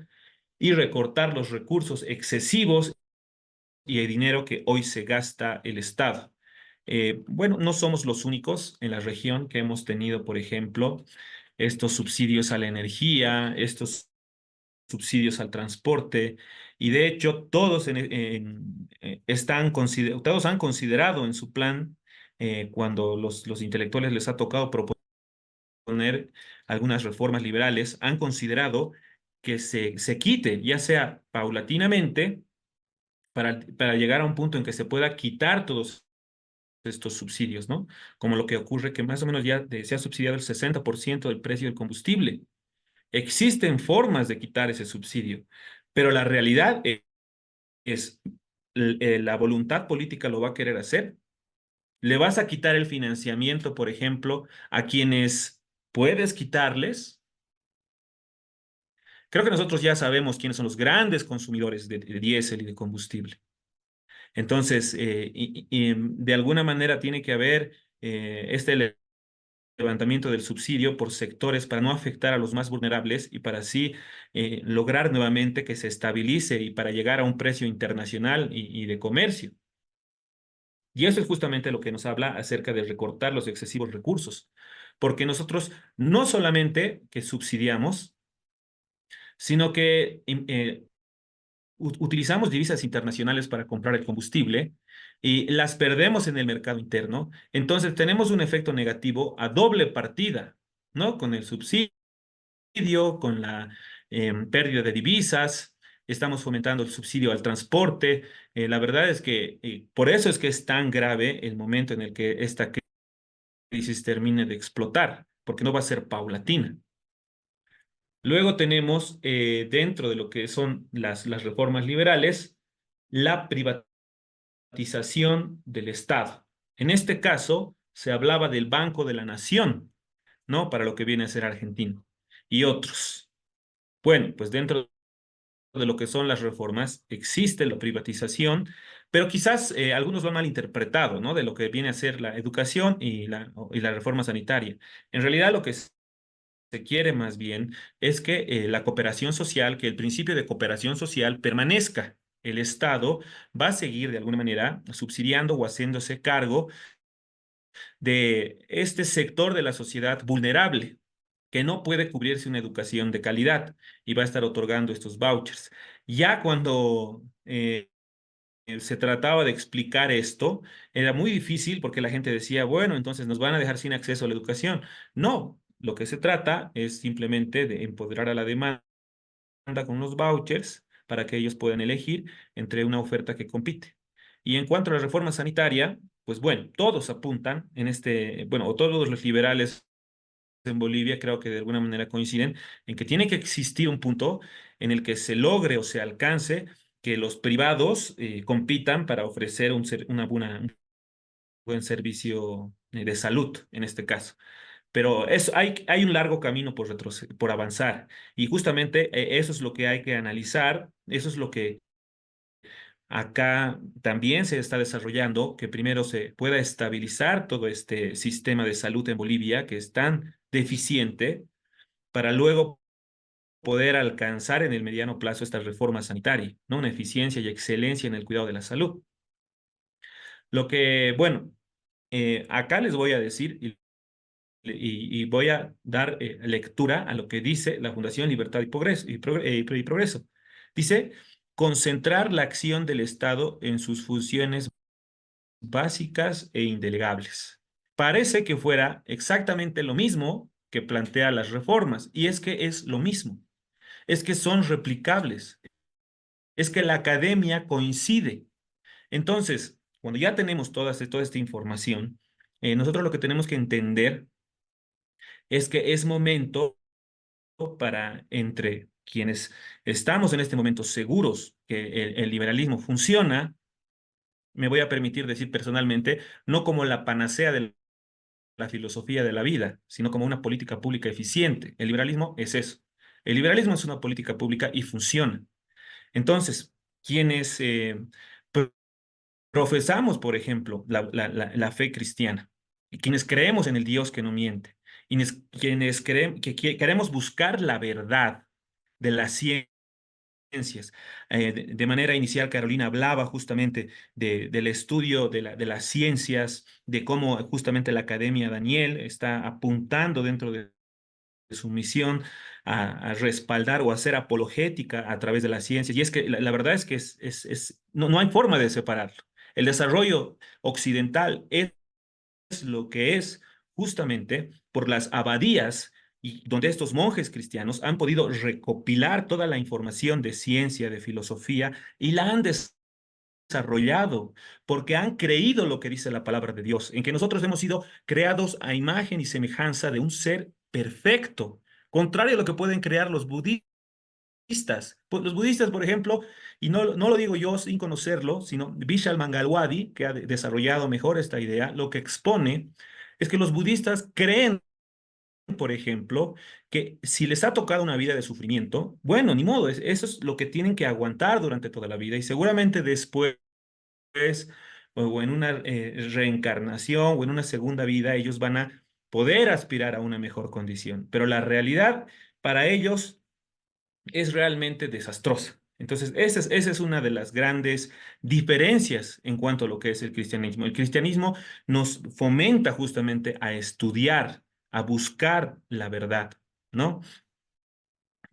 y recortar los recursos excesivos y el dinero que hoy se gasta el Estado. Bueno, no somos los únicos en la región que hemos tenido, por ejemplo, estos subsidios a la energía, estos subsidios al transporte, y de hecho todos, todos han considerado en su plan, cuando los intelectuales les ha tocado proponer algunas reformas liberales, han considerado que se quite, ya sea paulatinamente, para llegar a un punto en que se pueda quitar todos estos subsidios, ¿no? Como lo que ocurre que más o menos ya se ha subsidiado el 60% del precio del combustible. Existen formas de quitar ese subsidio, pero la realidad es la voluntad política lo va a querer hacer. Le vas a quitar el financiamiento, por ejemplo, a quienes puedes quitarles. Creo que nosotros ya sabemos quiénes son los grandes consumidores de diésel y de combustible. Entonces, de alguna manera tiene que haber este levantamiento del subsidio por sectores para no afectar a los más vulnerables y para así lograr nuevamente que se estabilice y para llegar a un precio internacional y de comercio. Y eso es justamente lo que nos habla acerca de recortar los excesivos recursos, porque nosotros no solamente que subsidiamos, sino que utilizamos divisas internacionales para comprar el combustible y las perdemos en el mercado interno, entonces tenemos un efecto negativo a doble partida, ¿no? Con el subsidio, con la pérdida de divisas, estamos fomentando el subsidio al transporte. La verdad es que por eso es que es tan grave el momento en el que esta crisis termine de explotar, porque no va a ser paulatina. Luego tenemos, dentro de lo que son las reformas liberales, la privatización del Estado. En este caso, se hablaba del Banco de la Nación, ¿no? Para lo que viene a ser argentino y otros. Bueno, pues dentro de lo que son las reformas existe la privatización, pero quizás algunos lo han malinterpretado, ¿no? De lo que viene a ser la educación y la reforma sanitaria. En realidad lo que se quiere más bien es que la cooperación social, que el principio de cooperación social permanezca. El Estado va a seguir de alguna manera subsidiando o haciéndose cargo de este sector de la sociedad vulnerable que no puede cubrirse una educación de calidad y va a estar otorgando estos vouchers. Ya cuando se trataba de explicar esto, era muy difícil porque la gente decía, bueno, entonces nos van a dejar sin acceso a la educación. No, lo que se trata es simplemente de empoderar a la demanda con los vouchers para que ellos puedan elegir entre una oferta que compite. Y en cuanto a la reforma sanitaria, pues bueno, todos apuntan en bueno, o todos los liberales en Bolivia creo que de alguna manera coinciden en que tiene que existir un punto en el que se logre o se alcance que los privados compitan para ofrecer un buen servicio de salud en este caso. Pero hay un largo camino por avanzar y justamente eso es lo que hay que analizar, eso es lo que acá también se está desarrollando, que primero se pueda estabilizar todo este sistema de salud en Bolivia que es tan deficiente para luego poder alcanzar en el mediano plazo esta reforma sanitaria, ¿no? Una eficiencia y excelencia en el cuidado de la salud. Lo que, bueno, acá les voy a decir y voy a dar lectura a lo que dice la Fundación Libertad y Progreso, y Progreso. Dice, concentrar la acción del Estado en sus funciones básicas e indelegables. Parece que fuera exactamente lo mismo que plantea las reformas, y es que es lo mismo, es que son replicables, es que la academia coincide. Entonces, cuando ya tenemos toda esta información, nosotros lo que tenemos que entender es que es momento para entre quienes estamos en este momento seguros que el liberalismo funciona, me voy a permitir decir personalmente, no como la panacea de la filosofía de la vida, sino como una política pública eficiente. El liberalismo es eso. El liberalismo es una política pública y funciona. Entonces, quienes profesamos, por ejemplo, la fe cristiana, y quienes creemos en el Dios que no miente, y quienes queremos buscar la verdad de las ciencias. De manera inicial, Carolina hablaba justamente del estudio de las ciencias, de cómo justamente la Academia Daniel está apuntando dentro de su misión a respaldar o hacer apologética a través de la ciencia. Y es que la verdad es que no hay forma de separarlo. El desarrollo occidental es lo que es justamente por las abadías y donde estos monjes cristianos han podido recopilar toda la información de ciencia, de filosofía, y la han desarrollado porque han creído lo que dice la palabra de Dios, en que nosotros hemos sido creados a imagen y semejanza de un ser perfecto, contrario a lo que pueden crear los budistas. Los budistas, por ejemplo, y no lo digo yo sin conocerlo, sino Vishal Mangalwadi, que ha desarrollado mejor esta idea, lo que expone es que los budistas creen, por ejemplo, que si les ha tocado una vida de sufrimiento, bueno, ni modo, eso es lo que tienen que aguantar durante toda la vida y seguramente después o en una reencarnación o en una segunda vida ellos van a poder aspirar a una mejor condición, pero la realidad para ellos es realmente desastrosa. Entonces, esa es una de las grandes diferencias en cuanto a lo que es el cristianismo. El cristianismo nos fomenta justamente a estudiar, a buscar la verdad, ¿no?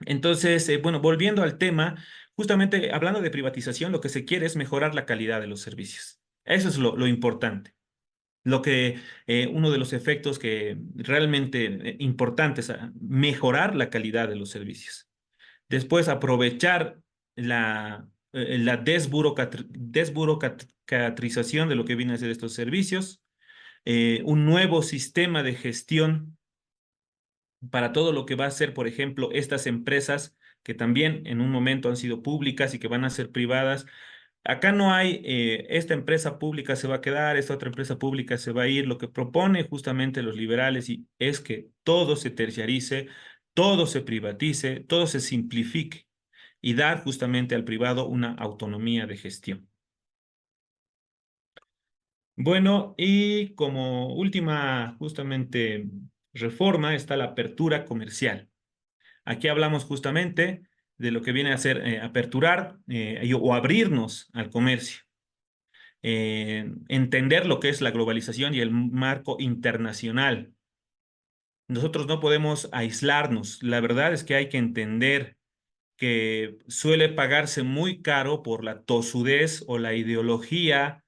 Entonces, bueno, volviendo al tema, justamente hablando de privatización, lo que se quiere es mejorar la calidad de los servicios. Eso es lo importante. Uno de los efectos que realmente importantes, mejorar la calidad de los servicios. Después, aprovechar la desburocratización de lo que viene a ser estos servicios, un nuevo sistema de gestión para todo lo que va a ser, por ejemplo, estas empresas que también en un momento han sido públicas y que van a ser privadas. Acá no hay, esta empresa pública se va a quedar, esta otra empresa pública se va a ir. Lo que propone justamente los liberales es que todo se terciarice, todo se privatice, todo se simplifique y dar justamente al privado una autonomía de gestión. Bueno, y como última justamente reforma está la apertura comercial. Aquí hablamos justamente de lo que viene a ser aperturar o abrirnos al comercio. Entender lo que es la globalización y el marco internacional. Nosotros no podemos aislarnos. La verdad es que hay que entender que suele pagarse muy caro por la tosudez o la ideología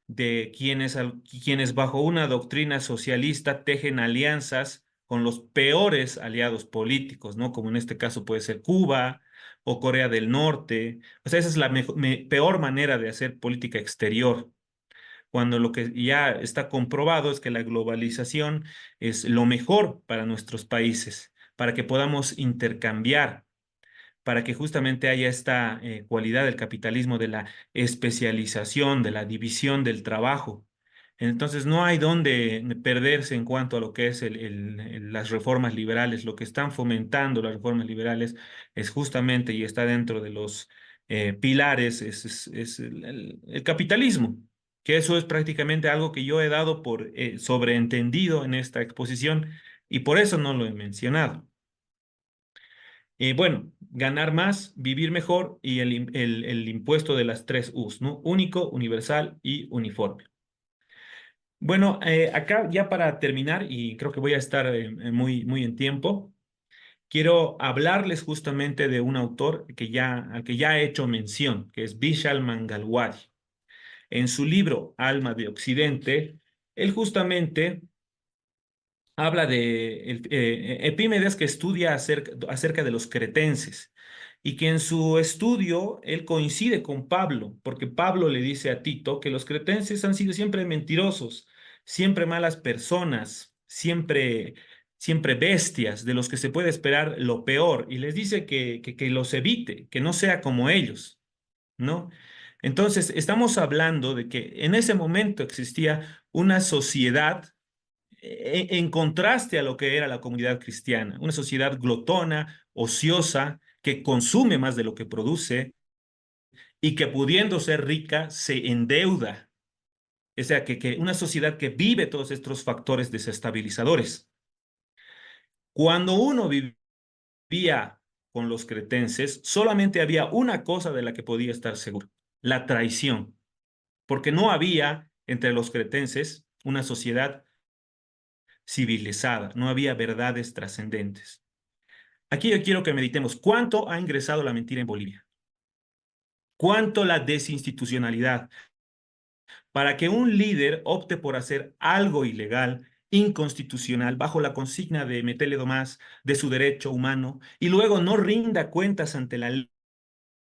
de quienes bajo una doctrina socialista tejen alianzas con los peores aliados políticos, ¿no? Como en este caso puede ser Cuba o Corea del Norte. O sea, esa es la peor manera de hacer política exterior, cuando lo que ya está comprobado es que la globalización es lo mejor para nuestros países, para que podamos intercambiar, para que justamente haya esta cualidad del capitalismo, de la especialización, de la división del trabajo. Entonces no hay dónde perderse en cuanto a lo que es las reformas liberales. Lo que están fomentando las reformas liberales es justamente, y está dentro de los pilares, es el capitalismo, que eso es prácticamente algo que yo he dado por sobreentendido en esta exposición y por eso no lo he mencionado. Bueno, ganar más, vivir mejor y el impuesto de las 3 U's, ¿no? Único, universal y uniforme. Bueno, acá ya para terminar, y creo que voy a estar muy en tiempo, quiero hablarles justamente de un autor al que ya he hecho mención, que es Vishal Mangalwadi. En su libro Alma de Occidente, él justamente habla de Epímedes, que estudia acerca de los cretenses y que en su estudio él coincide con Pablo, porque Pablo le dice a Tito que los cretenses han sido siempre mentirosos, siempre malas personas, siempre bestias, de los que se puede esperar lo peor, y les dice que los evite, que no sea como ellos, ¿no? Entonces, estamos hablando de que en ese momento existía una sociedad en contraste a lo que era la comunidad cristiana, una sociedad glotona, ociosa, que consume más de lo que produce y que pudiendo ser rica se endeuda. O sea, que una sociedad que vive todos estos factores desestabilizadores. Cuando uno vivía con los cretenses, solamente había una cosa de la que podía estar seguro: la traición, porque no había entre los cretenses una sociedad civilizada, no había verdades trascendentes. Aquí yo quiero que meditemos cuánto ha ingresado la mentira en Bolivia, cuánto la desinstitucionalidad, para que un líder opte por hacer algo ilegal, inconstitucional, bajo la consigna de meterle domás de su derecho humano, y luego no rinda cuentas ante la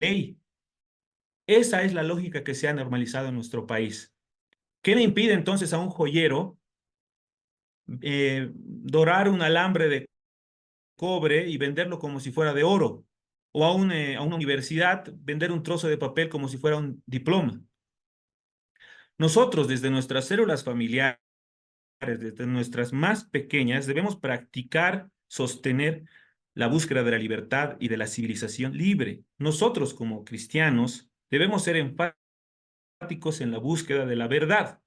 ley. Esa es la lógica que se ha normalizado en nuestro país. ¿Qué le impide entonces a un joyero dorar un alambre de cobre y venderlo como si fuera de oro? O a una universidad vender un trozo de papel como si fuera un diploma. Nosotros, desde nuestras células familiares, desde nuestras más pequeñas, debemos practicar, sostener la búsqueda de la libertad y de la civilización libre. Nosotros, como cristianos, debemos ser enfáticos en la búsqueda de la verdad.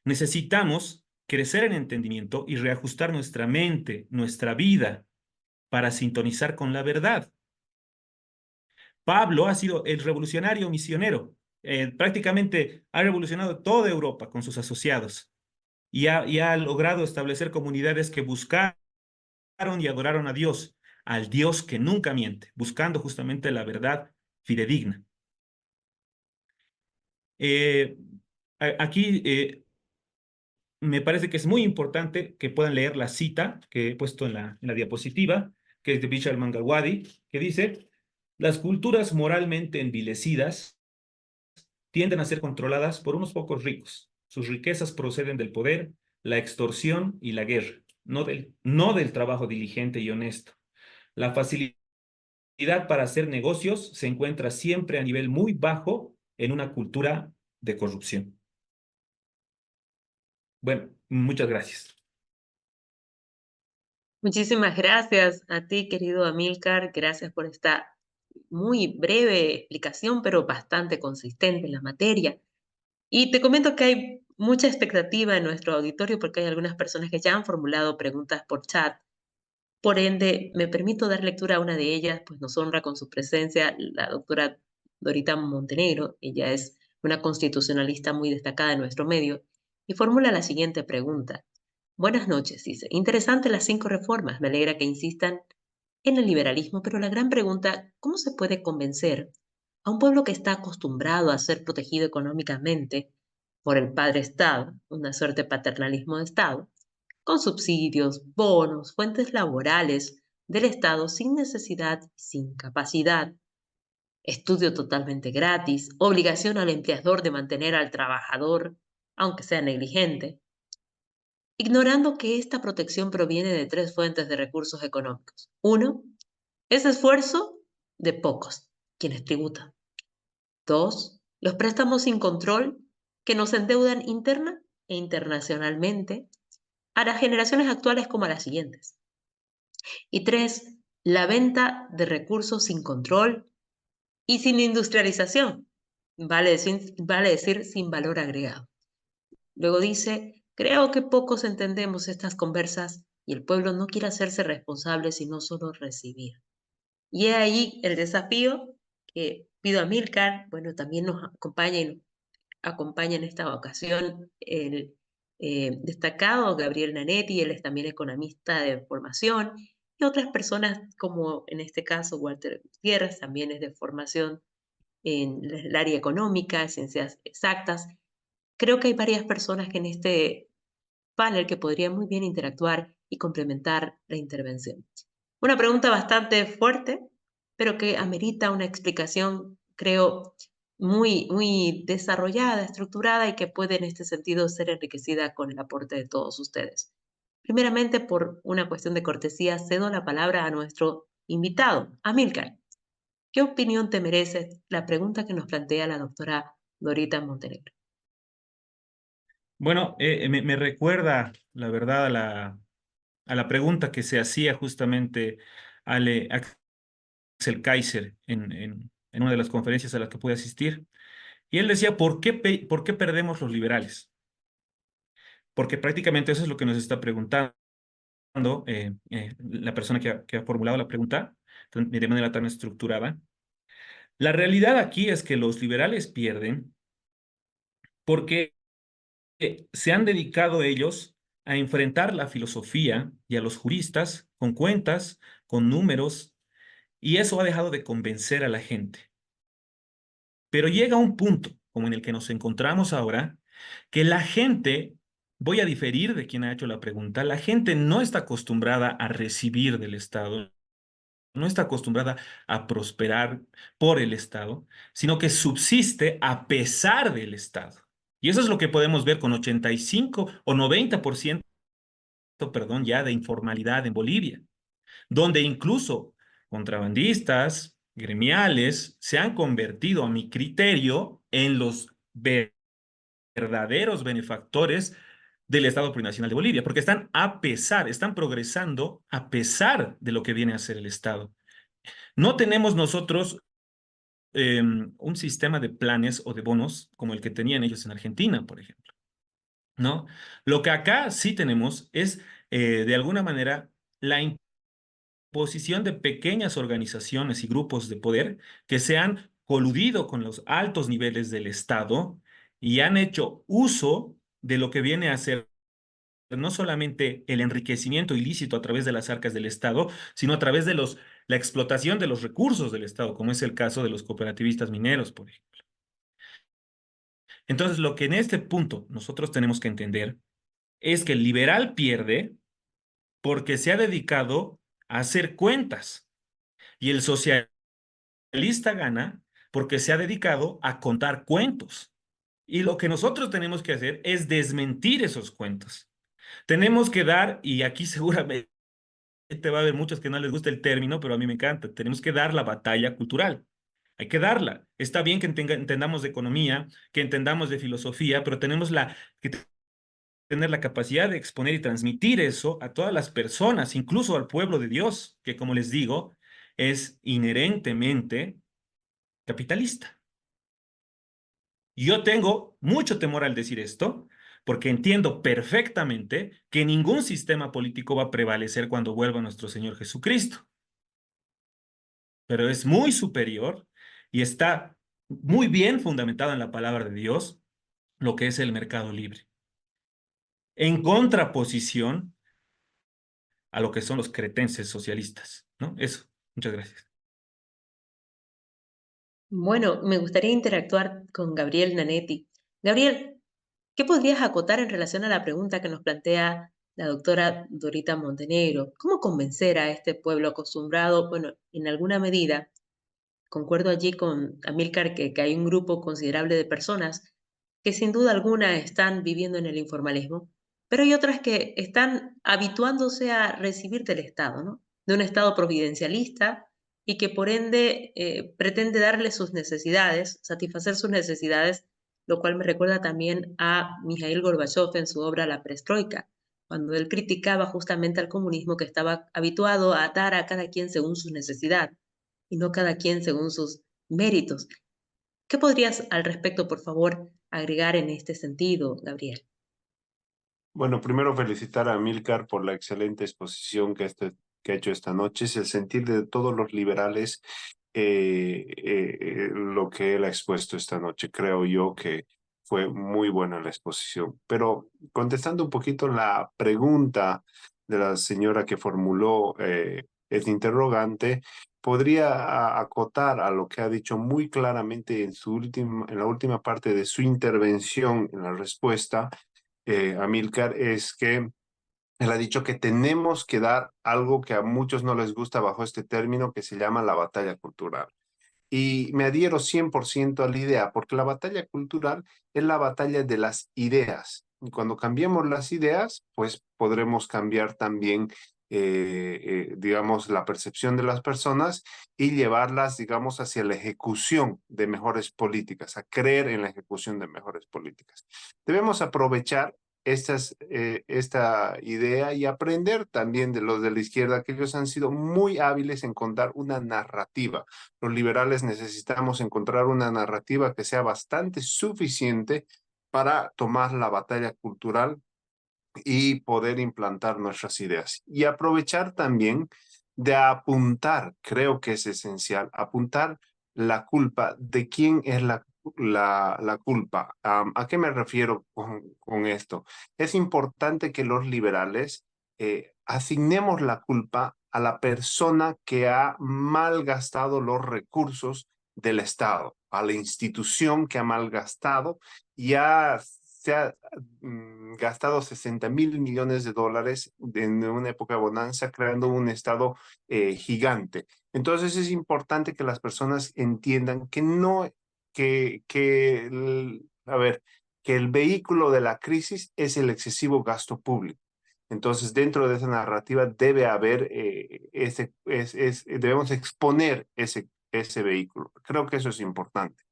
Necesitamos crecer en entendimiento y reajustar nuestra mente, nuestra vida, para sintonizar con la verdad. Pablo ha sido el revolucionario misionero. Prácticamente ha revolucionado toda Europa con sus asociados y ha logrado establecer comunidades que buscaron y adoraron a Dios, al Dios que nunca miente, buscando justamente la verdad fidedigna. Aquí me parece que es muy importante que puedan leer la cita que he puesto en la diapositiva, que es de Vishal Mangalwadi, que dice: las culturas moralmente envilecidas tienden a ser controladas por unos pocos ricos. Sus riquezas proceden del poder, la extorsión y la guerra, no del trabajo diligente y honesto. La facilidad para hacer negocios se encuentra siempre a nivel muy bajo en una cultura de corrupción. Bueno, muchas gracias. Muchísimas gracias a ti, querido Amílcar. Gracias por esta muy breve explicación, pero bastante consistente en la materia. Y te comento que hay mucha expectativa en nuestro auditorio porque hay algunas personas que ya han formulado preguntas por chat. Por ende, me permito dar lectura a una de ellas, pues nos honra con su presencia la doctora Dorita Montenegro. Ella es una constitucionalista muy destacada en nuestro medio y formula la siguiente pregunta. Buenas noches, dice. Interesante las 5 reformas. Me alegra que insistan en el liberalismo, pero la gran pregunta, ¿cómo se puede convencer a un pueblo que está acostumbrado a ser protegido económicamente por el padre Estado, una suerte de paternalismo de Estado, con subsidios, bonos, fuentes laborales del Estado sin necesidad, sin capacidad, estudio totalmente gratis, obligación al empleador de mantener al trabajador, aunque sea negligente, ignorando que esta protección proviene de 3 fuentes de recursos económicos? Uno, es esfuerzo de pocos, quienes tributan. 2, los préstamos sin control que nos endeudan interna e internacionalmente a las generaciones actuales como a las siguientes. Y 3, la venta de recursos sin control y sin industrialización, vale decir sin valor agregado. Luego dice, creo que pocos entendemos estas conversas y el pueblo no quiere hacerse responsable sino solo recibir. Y es ahí el desafío que pido a Milcar, bueno, también nos acompaña en esta ocasión el destacado Gabriel Nanetti, él es también economista de formación, y otras personas como en este caso Walter Gutiérrez, también es de formación en el área económica, ciencias exactas. Creo que hay varias personas que en este panel que podrían muy bien interactuar y complementar la intervención. Una pregunta bastante fuerte, pero que amerita una explicación, creo, muy desarrollada, estructurada y que puede en este sentido ser enriquecida con el aporte de todos ustedes. Primeramente, por una cuestión de cortesía, cedo la palabra a nuestro invitado, Amílcar. ¿Qué opinión te merece la pregunta que nos plantea la doctora Dorita Montenegro? Bueno, me recuerda, la verdad, a la pregunta que se hacía justamente Axel Kaiser en una de las conferencias a las que pude asistir. Y él decía, ¿por qué perdemos los liberales? Porque prácticamente eso es lo que nos está preguntando la persona que ha formulado la pregunta de manera tan estructurada. La realidad aquí es que los liberales pierden porque se han dedicado ellos a enfrentar la filosofía y a los juristas con cuentas, con números, y eso ha dejado de convencer a la gente. Pero llega un punto, como en el que nos encontramos ahora, que la gente, voy a diferir de quien ha hecho la pregunta, la gente no está acostumbrada a recibir del Estado, no está acostumbrada a prosperar por el Estado, sino que subsiste a pesar del Estado. Y eso es lo que podemos ver con 85 o 90%, perdón, ya de informalidad en Bolivia, donde incluso contrabandistas, gremiales, se han convertido, a mi criterio, en los verdaderos benefactores del Estado Plurinacional de Bolivia, porque están progresando a pesar de lo que viene a ser el Estado. No tenemos nosotros un sistema de planes o de bonos como el que tenían ellos en Argentina, por ejemplo, ¿no? Lo que acá sí tenemos es, de alguna manera, la imposición de pequeñas organizaciones y grupos de poder que se han coludido con los altos niveles del Estado y han hecho uso de lo que viene a ser no solamente el enriquecimiento ilícito a través de las arcas del Estado, sino a través de la explotación de los recursos del Estado, como es el caso de los cooperativistas mineros, por ejemplo. Entonces, lo que en este punto nosotros tenemos que entender es que el liberal pierde porque se ha dedicado a hacer cuentas y el socialista gana porque se ha dedicado a contar cuentos. Y lo que nosotros tenemos que hacer es desmentir esos cuentos. Tenemos que dar, y aquí seguramente va a haber muchos que no les gusta el término, pero a mí me encanta, tenemos que dar la batalla cultural. Hay que darla. Está bien que entendamos de economía, que entendamos de filosofía, pero tenemos que tener la capacidad de exponer y transmitir eso a todas las personas, incluso al pueblo de Dios, que como les digo, es inherentemente capitalista. Yo tengo mucho temor al decir esto, porque entiendo perfectamente que ningún sistema político va a prevalecer cuando vuelva nuestro Señor Jesucristo, pero es muy superior y está muy bien fundamentado en la palabra de Dios, lo que es el mercado libre, en contraposición a lo que son los cretenses socialistas, ¿no? Eso. Muchas gracias. Bueno, me gustaría interactuar con Gabriel Nanetti. Gabriel, ¿qué podrías acotar en relación a la pregunta que nos plantea la doctora Dorita Montenegro? ¿Cómo convencer a este pueblo acostumbrado, bueno, en alguna medida, concuerdo allí con Amílcar que hay un grupo considerable de personas que sin duda alguna están viviendo en el informalismo, pero hay otras que están habituándose a recibir del Estado, ¿no? De un Estado providencialista y que por ende pretende darle sus necesidades, satisfacer sus necesidades, lo cual me recuerda también a Mikhail Gorbachev en su obra La Perestroika, cuando él criticaba justamente al comunismo que estaba habituado a atar a cada quien según su necesidad y no cada quien según sus méritos. ¿Qué podrías al respecto, por favor, agregar en este sentido, Gabriel? Bueno, primero felicitar a Amílcar por la excelente exposición que ha hecho esta noche. Es el sentir de todos los liberales lo que él ha expuesto esta noche. Creo yo que fue muy buena la exposición. Pero contestando un poquito la pregunta de la señora que formuló el interrogante, podría acotar a lo que ha dicho muy claramente en la última parte de su intervención en la respuesta, Amílcar, es que él ha dicho que tenemos que dar algo que a muchos no les gusta bajo este término que se llama la batalla cultural. Y me adhiero 100% a la idea, porque la batalla cultural es la batalla de las ideas. Y cuando cambiemos las ideas, pues podremos cambiar también, digamos, la percepción de las personas y llevarlas, digamos, hacia la ejecución de mejores políticas, a creer en la ejecución de mejores políticas. Debemos aprovechar esta idea y aprender también de los de la izquierda, que ellos han sido muy hábiles en contar una narrativa. Los liberales necesitamos encontrar una narrativa que sea bastante suficiente para tomar la batalla cultural y poder implantar nuestras ideas. Y aprovechar también de apuntar, creo que es esencial, apuntar la culpa de quién es la culpa. ¿A qué me refiero con esto? Es importante que los liberales asignemos la culpa a la persona que ha malgastado los recursos del Estado, a la institución que ha malgastado y se ha gastado 60.000 millones de dólares en una época de bonanza, creando un Estado gigante. Entonces es importante que las personas entiendan que no, a ver, que el vehículo de la crisis es el excesivo gasto público. Entonces, dentro de esa narrativa debe haber, debemos exponer ese vehículo. Creo que eso es importante.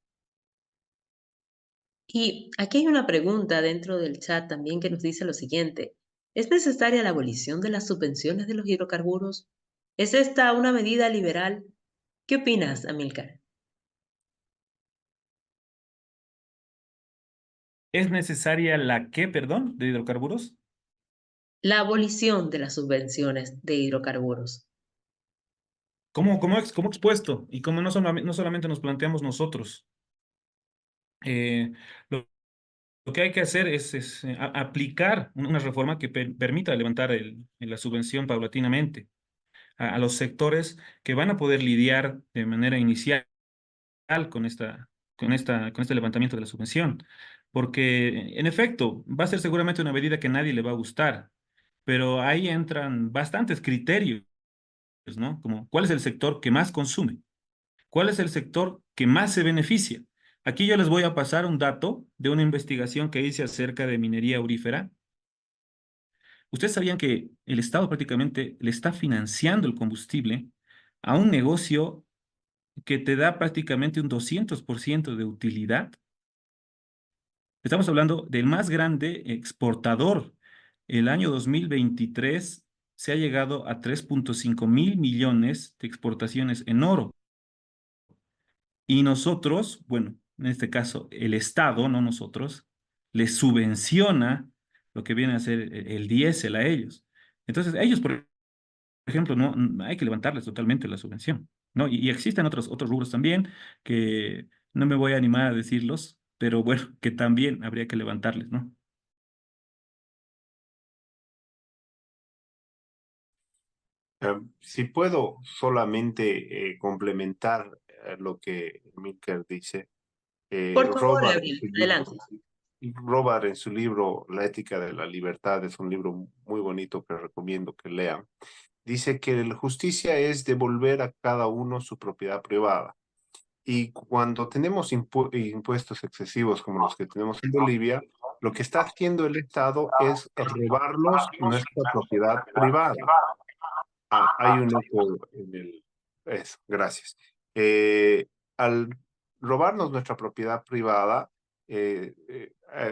Y aquí hay una pregunta dentro del chat también que nos dice lo siguiente. ¿Es necesaria la abolición de las subvenciones de los hidrocarburos? ¿Es esta una medida liberal? ¿Qué opinas, Amílcar? ¿Es necesaria la qué, perdón, de hidrocarburos? La abolición de las subvenciones de hidrocarburos. ¿Cómo expuesto? Y como no solamente nos planteamos nosotros. Eh, lo, lo que hay que hacer es aplicar una reforma que permita levantar la subvención paulatinamente a los sectores que van a poder lidiar de manera inicial con con este levantamiento de la subvención. Porque, en efecto, va a ser seguramente una medida que a nadie le va a gustar, pero ahí entran bastantes criterios, ¿no? Como, ¿cuál es el sector que más consume? ¿Cuál es el sector que más se beneficia? Aquí yo les voy a pasar un dato de una investigación que hice acerca de minería aurífera. ¿Ustedes sabían que el Estado prácticamente le está financiando el combustible a un negocio que te da prácticamente un 200% de utilidad? Estamos hablando del más grande exportador. El año 2023 se ha llegado a 3.5 mil millones de exportaciones en oro. Y nosotros, bueno, en este caso el Estado, no nosotros, les subvenciona lo que viene a ser el diésel a ellos. Entonces, ellos, por ejemplo, no hay que levantarles totalmente la subvención, ¿no? Y existen otros rubros también que no me voy a animar a decirlos, pero bueno, que también habría que levantarles, ¿no? Si puedo solamente complementar lo que Milker dice, Por favor, Robar en Gabriel, su libro, adelante. Robar en su libro La ética de la libertad, es un libro muy bonito que recomiendo que lean. Dice que la justicia es devolver a cada uno su propiedad privada. Y cuando tenemos impuestos excesivos como los que tenemos en Bolivia, lo que está haciendo el Estado es robarnos nuestra propiedad privada. Hay un eco en el... Eso, gracias. Al robarnos nuestra propiedad privada,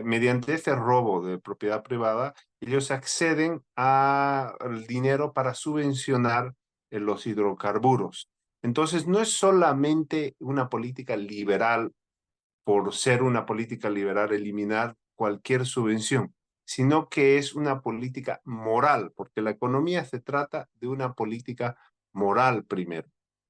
mediante este robo de propiedad privada, ellos acceden al dinero para subvencionar los hidrocarburos. Entonces, no es solamente una política liberal por ser una política liberal eliminar cualquier subvención, sino que es una política moral, porque la economía se trata de una política moral primero.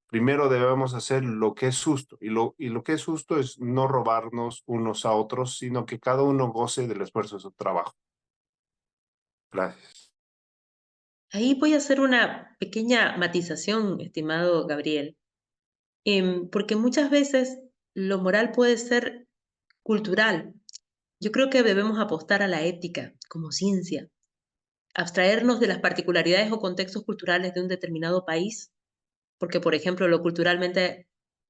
Primero debemos hacer lo que es justo, y lo que es justo es no robarnos unos a otros, sino que cada uno goce del esfuerzo de su trabajo. Gracias. Ahí voy a hacer una pequeña matización, estimado Gabriel, porque muchas veces lo moral puede ser cultural. Yo creo que debemos apostar a la ética como ciencia, abstraernos de las particularidades o contextos culturales de un determinado país, porque, por ejemplo, lo culturalmente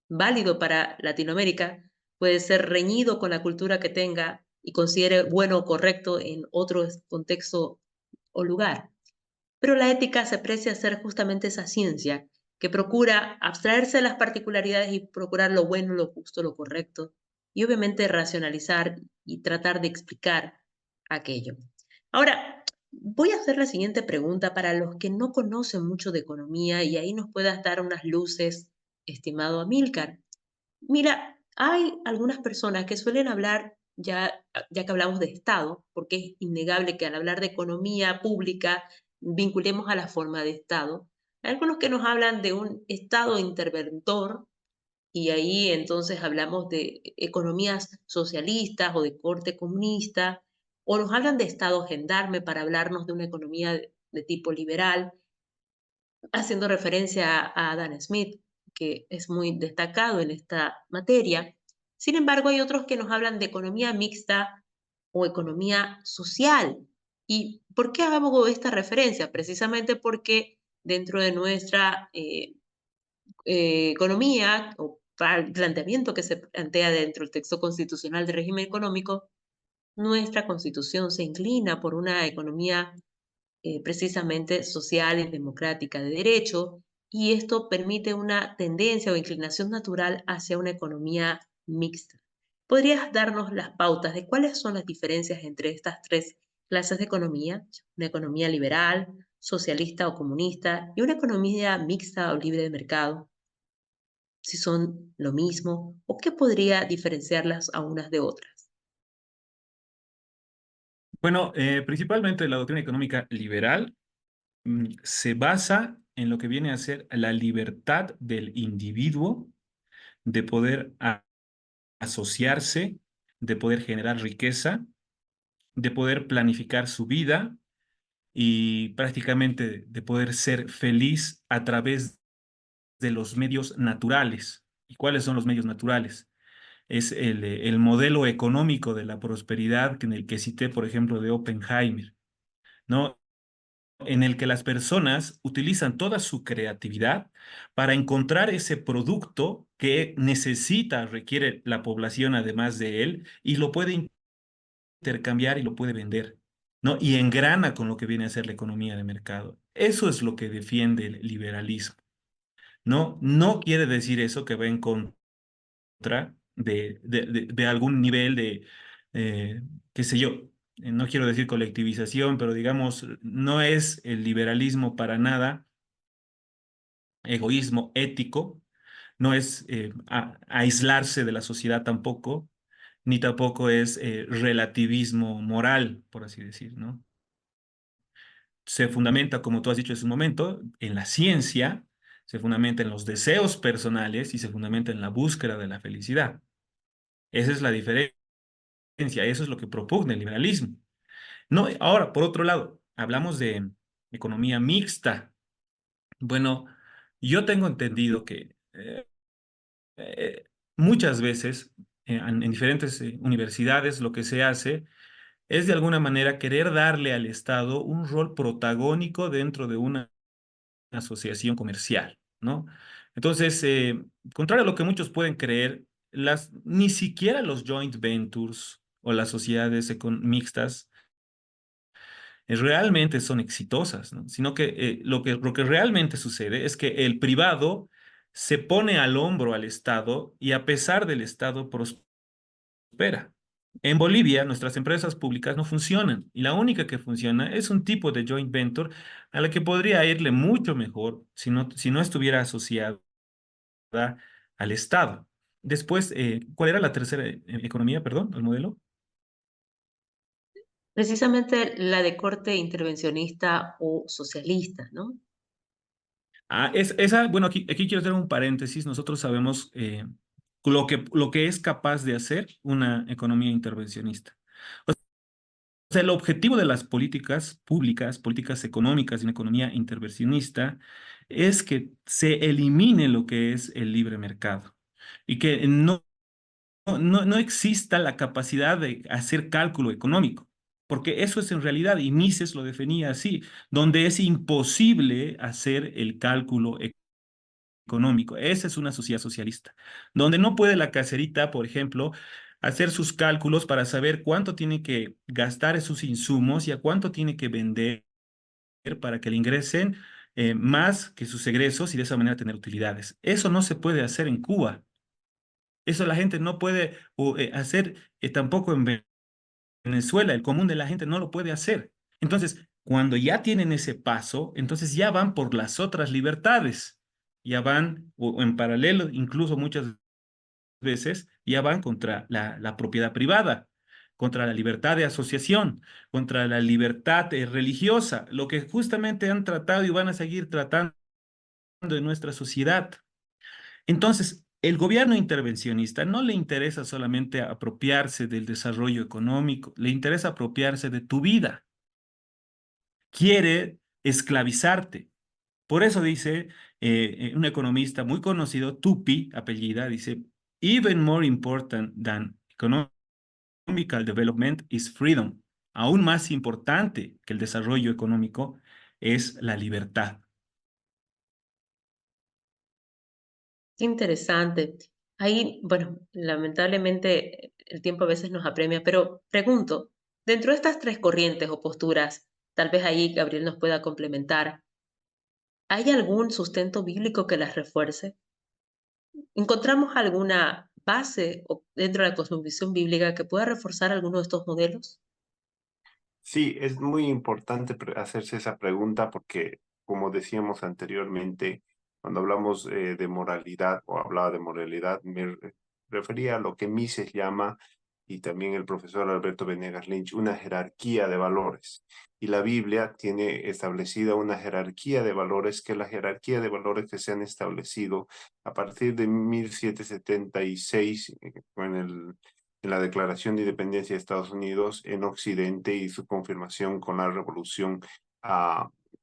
válido para Latinoamérica puede ser reñido con la cultura que tenga y considere bueno o correcto en otro contexto o lugar. Pero la ética se aprecia ser justamente esa ciencia que procura abstraerse de las particularidades y procurar lo bueno, lo justo, lo correcto, y obviamente racionalizar y tratar de explicar aquello. Ahora, voy a hacer la siguiente pregunta para los que no conocen mucho de economía y ahí nos puedas dar unas luces, estimado Amílcar. Mira, hay algunas personas que suelen hablar, ya que hablamos de Estado, porque es innegable que al hablar de economía pública vinculemos a la forma de Estado. Hay algunos que nos hablan de un Estado interventor y ahí entonces hablamos de economías socialistas o de corte comunista, o nos hablan de Estado gendarme para hablarnos de una economía de tipo liberal, haciendo referencia a Adam Smith, que es muy destacado en esta materia. Sin embargo, hay otros que nos hablan de economía mixta o economía social. ¿Y por qué hago esta referencia? Precisamente porque dentro de nuestra economía o planteamiento que se plantea dentro del texto constitucional de régimen económico, nuestra constitución se inclina por una economía precisamente social y democrática de derecho, y esto permite una tendencia o inclinación natural hacia una economía mixta. ¿Podrías darnos las pautas de cuáles son las diferencias entre estas tres clases de economía? Una economía liberal, socialista o comunista, y una economía mixta o libre de mercado. Si son lo mismo, o qué podría diferenciarlas a unas de otras. Bueno, principalmente la doctrina económica liberal se basa en lo que viene a ser la libertad del individuo de poder asociarse, de poder generar riqueza, de poder planificar su vida y prácticamente de poder ser feliz a través de los medios naturales. ¿Y cuáles son los medios naturales? Es el modelo económico de la prosperidad en el que cité, por ejemplo, de Oppenheimer, ¿no? En el que las personas utilizan toda su creatividad para encontrar ese producto que necesita, requiere la población además de él, y lo puede intercambiar y lo puede vender, ¿no? Y engrana con lo que viene a ser la economía de mercado. Eso es lo que defiende el liberalismo, ¿no? No quiere decir eso que va en contra de algún nivel de, qué sé yo, no quiero decir colectivización, pero digamos, no es el liberalismo para nada egoísmo ético, no es aislarse de la sociedad tampoco, ni tampoco es relativismo moral, por así decir, ¿no? Se fundamenta, como tú has dicho en su momento, en la ciencia, se fundamenta en los deseos personales y se fundamenta en la búsqueda de la felicidad. Esa es la diferencia, eso es lo que propugna el liberalismo. No, ahora, por otro lado, hablamos de economía mixta. Bueno, yo tengo entendido que eh, muchas veces en diferentes universidades lo que se hace es de alguna manera querer darle al Estado un rol protagónico dentro de una asociación comercial, ¿no? Entonces, contrario a lo que muchos pueden creer, ni siquiera los joint ventures o las sociedades mixtas realmente son exitosas, ¿no? Sino que, lo que realmente sucede es que el privado se pone al hombro al Estado y a pesar del Estado prospera. En Bolivia, nuestras empresas públicas no funcionan y la única que funciona es un tipo de joint venture a la que podría irle mucho mejor si no estuviera asociada al Estado. Después, ¿cuál era la tercera economía, perdón, el modelo? Precisamente la de corte intervencionista o socialista, ¿no? Esa, bueno, aquí quiero hacer un paréntesis. Nosotros sabemos lo que es capaz de hacer una economía intervencionista. O sea, el objetivo de las políticas públicas, políticas económicas y una economía intervencionista es que se elimine lo que es el libre mercado y que no exista la capacidad de hacer cálculo económico, porque eso es en realidad, y Mises lo definía así, donde es imposible hacer el cálculo económico. Esa es una sociedad socialista, donde no puede la caserita, por ejemplo, hacer sus cálculos para saber cuánto tiene que gastar en sus insumos y a cuánto tiene que vender para que le ingresen más que sus egresos y de esa manera tener utilidades. Eso no se puede hacer en Cuba. Eso la gente no puede hacer tampoco en Venezuela. El común de la gente no lo puede hacer. Entonces, cuando ya tienen ese paso, entonces ya van por las otras libertades. Ya van, o en paralelo, incluso muchas veces, ya van contra la propiedad privada, contra la libertad de asociación, contra la libertad religiosa, lo que justamente han tratado y van a seguir tratando en nuestra sociedad. Entonces, el gobierno intervencionista no le interesa solamente apropiarse del desarrollo económico, le interesa apropiarse de tu vida. Quiere esclavizarte. Por eso dice un economista muy conocido, Tupi, apellida, dice, even more important than economical development is freedom. Aún más importante que el desarrollo económico es la libertad. Qué interesante. Ahí, bueno, lamentablemente el tiempo a veces nos apremia, pero pregunto, dentro de estas tres corrientes o posturas, tal vez ahí Gabriel nos pueda complementar, ¿hay algún sustento bíblico que las refuerce? ¿Encontramos alguna base dentro de la cosmovisión bíblica que pueda reforzar alguno de estos modelos? Sí, es muy importante hacerse esa pregunta porque, como decíamos anteriormente, cuando hablamos de moralidad o hablaba de moralidad, me refería a lo que Mises llama, y también el profesor Alberto Venegas Lynch, una jerarquía de valores. Y la Biblia tiene establecida una jerarquía de valores, que es la jerarquía de valores que se han establecido a partir de 1776 en la Declaración de Independencia de Estados Unidos en Occidente y su confirmación con la Revolución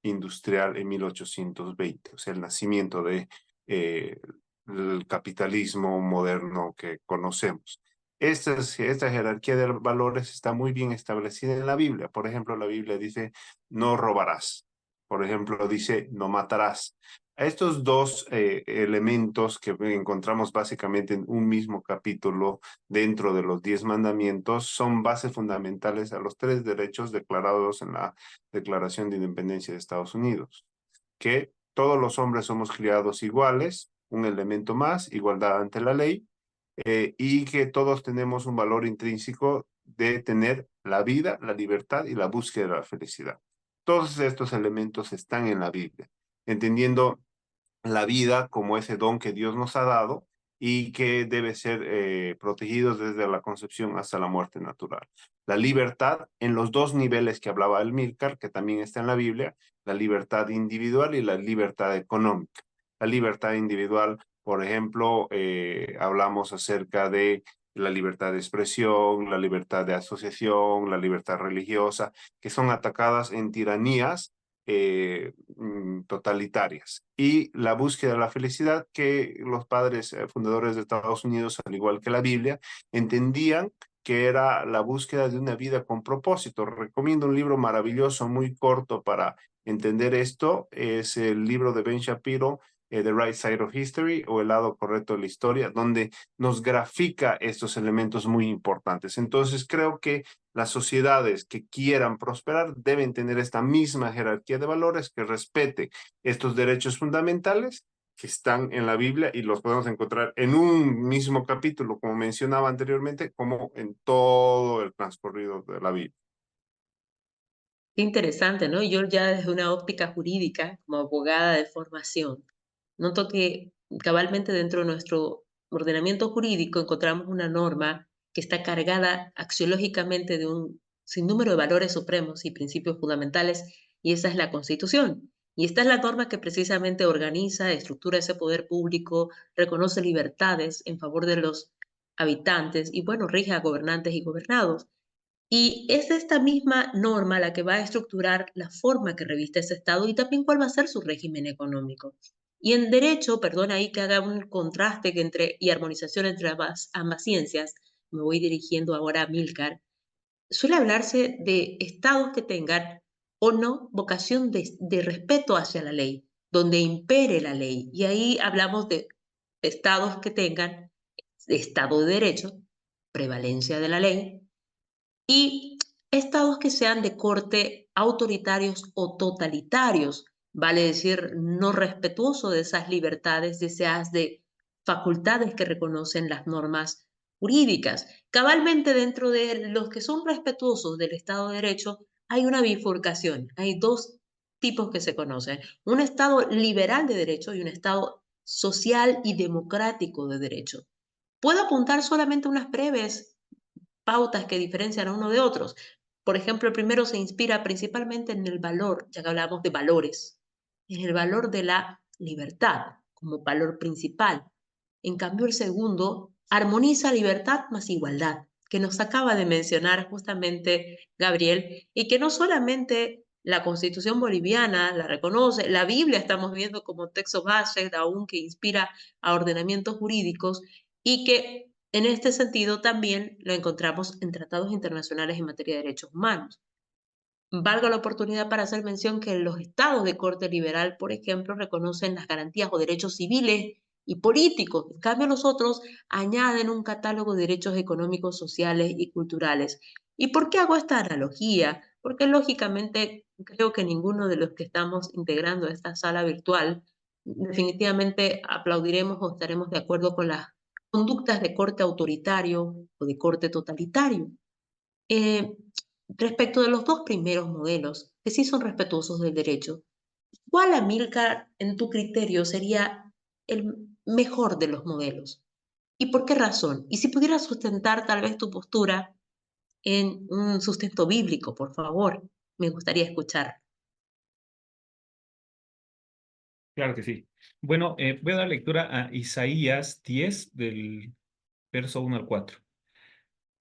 Industrial en 1820, o sea, el nacimiento de el capitalismo moderno que conocemos. Esta jerarquía de valores está muy bien establecida en la Biblia. Por ejemplo, la Biblia dice, no robarás. Por ejemplo, dice, no matarás. Estos dos elementos que encontramos básicamente en un mismo capítulo dentro de los 10 mandamientos son bases fundamentales a los 3 derechos declarados en la Declaración de Independencia de Estados Unidos, que todos los hombres somos criados iguales, un elemento más, igualdad ante la ley, y que todos tenemos un valor intrínseco de tener la vida, la libertad y la búsqueda de la felicidad. Todos estos elementos están en la Biblia, entendiendo la vida como ese don que Dios nos ha dado y que debe ser protegido desde la concepción hasta la muerte natural. La libertad en los dos niveles que hablaba Amílcar, que también está en la Biblia, la libertad individual y la libertad económica. La libertad individual, por ejemplo, hablamos acerca de la libertad de expresión, la libertad de asociación, la libertad religiosa, que son atacadas en tiranías totalitarias. Y la búsqueda de la felicidad, que los padres fundadores de Estados Unidos, al igual que la Biblia, entendían que era la búsqueda de una vida con propósito. Recomiendo un libro maravilloso, muy corto para entender esto. Es el libro de Ben Shapiro, The Right Side of History, o El lado correcto de la historia, donde nos grafica estos elementos muy importantes. Entonces creo que las sociedades que quieran prosperar deben tener esta misma jerarquía de valores que respete estos derechos fundamentales que están en la Biblia y los podemos encontrar en un mismo capítulo, como mencionaba anteriormente, como en todo el transcurrido de la Biblia. Qué interesante, ¿no? Yo ya desde una óptica jurídica, como abogada de formación, noto que cabalmente dentro de nuestro ordenamiento jurídico encontramos una norma que está cargada axiológicamente de un sinnúmero de valores supremos y principios fundamentales, y esa es la Constitución. Y esta es la norma que precisamente organiza, estructura ese poder público, reconoce libertades en favor de los habitantes y, bueno, rige a gobernantes y gobernados. Y es esta misma norma la que va a estructurar la forma que reviste ese Estado y también cuál va a ser su régimen económico. Y en derecho, perdón ahí que haga un contraste y armonización entre ambas ciencias, me voy dirigiendo ahora a Milcar, suele hablarse de estados que tengan o no vocación de respeto hacia la ley, donde impere la ley. Y ahí hablamos de estados que tengan estado de derecho, prevalencia de la ley, y estados que sean de corte autoritarios o totalitarios, vale decir, no respetuoso de esas libertades, deseadas de facultades que reconocen las normas jurídicas. Cabalmente dentro de los que son respetuosos del Estado de Derecho hay una bifurcación, hay dos tipos que se conocen, un Estado liberal de derecho y un Estado social y democrático de derecho. Puedo apuntar solamente unas breves pautas que diferencian a uno de otros. Por ejemplo, el primero se inspira principalmente en el valor, ya que hablamos de valores, en el valor de la libertad como valor principal. En cambio, el segundo armoniza libertad más igualdad, que nos acaba de mencionar justamente Gabriel, y que no solamente la Constitución boliviana la reconoce, la Biblia estamos viendo como texto base, aún que inspira a ordenamientos jurídicos, y que en este sentido también lo encontramos en tratados internacionales en materia de derechos humanos. Valga la oportunidad para hacer mención que los estados de corte liberal, por ejemplo, reconocen las garantías o derechos civiles y políticos. En cambio, los otros añaden un catálogo de derechos económicos, sociales y culturales. ¿Y por qué hago esta analogía? Porque lógicamente creo que ninguno de los que estamos integrando esta sala virtual definitivamente aplaudiremos o estaremos de acuerdo con las conductas de corte autoritario o de corte totalitario. Eh, Respecto de los dos primeros modelos, que sí son respetuosos del derecho, ¿cuál, Amílcar, en tu criterio, sería el mejor de los modelos? ¿Y por qué razón? Y si pudieras sustentar tal vez tu postura en un sustento bíblico, por favor, me gustaría escuchar. Claro que sí. Bueno, voy a dar lectura a Isaías 10, del verso 1 al 4.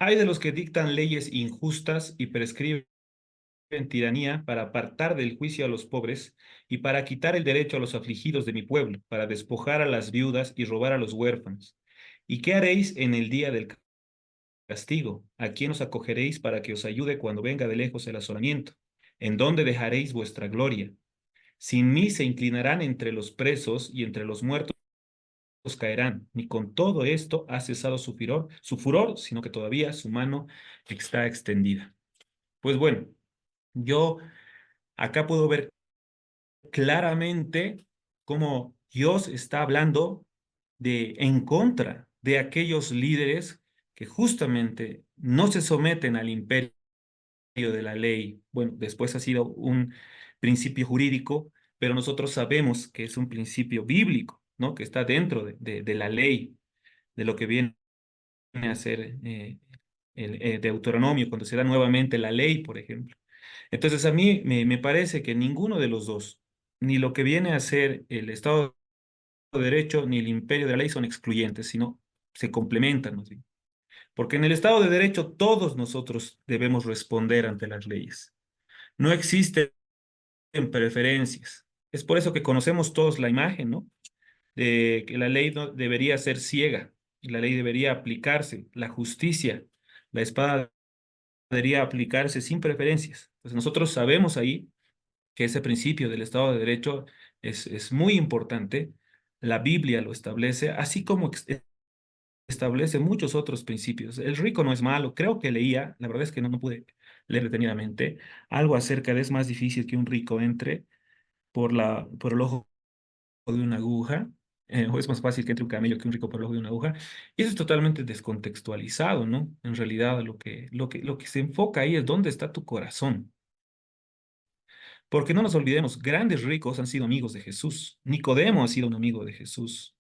Hay de los que dictan leyes injustas y prescriben tiranía para apartar del juicio a los pobres y para quitar el derecho a los afligidos de mi pueblo, para despojar a las viudas y robar a los huérfanos. ¿Y qué haréis en el día del castigo? ¿A quién os acogeréis para que os ayude cuando venga de lejos el asolamiento? ¿En dónde dejaréis vuestra gloria? Sin mí se inclinarán entre los presos y entre los muertos caerán. Ni con todo esto ha cesado su furor, sino que todavía su mano está extendida. Pues bueno, yo acá puedo ver claramente cómo Dios está hablando en contra de aquellos líderes que justamente no se someten al imperio de la ley. Bueno, después ha sido un principio jurídico, pero nosotros sabemos que es un principio bíblico, ¿no? Que está dentro de la ley. de lo que viene a ser el Deuteronomio, cuando se da nuevamente la ley, por ejemplo. Entonces a mí me parece que ninguno de los dos, ni lo que viene a ser el Estado de Derecho ni el imperio de la ley son excluyentes, sino se complementan, ¿no? ¿Sí? Porque en el Estado de Derecho todos nosotros debemos responder ante las leyes. No existen preferencias. Es por eso que conocemos todos la imagen, ¿no? De que la ley no debería ser ciega y la ley debería aplicarse, la justicia, la espada debería aplicarse sin preferencias. Pues nosotros sabemos ahí que ese principio del Estado de Derecho es muy importante. La Biblia lo establece, así como establece muchos otros principios. El rico no es malo. Creo que leía, la verdad es que no pude leer detenidamente, algo acerca de es más difícil que un rico entre por el ojo de una aguja, o es más fácil que entre un camello que un rico por el ojo de una aguja. Y eso es totalmente descontextualizado, ¿no? En realidad lo que se enfoca ahí es dónde está tu corazón. Porque no nos olvidemos, grandes ricos han sido amigos de Jesús. Nicodemo ha sido un amigo de Jesús.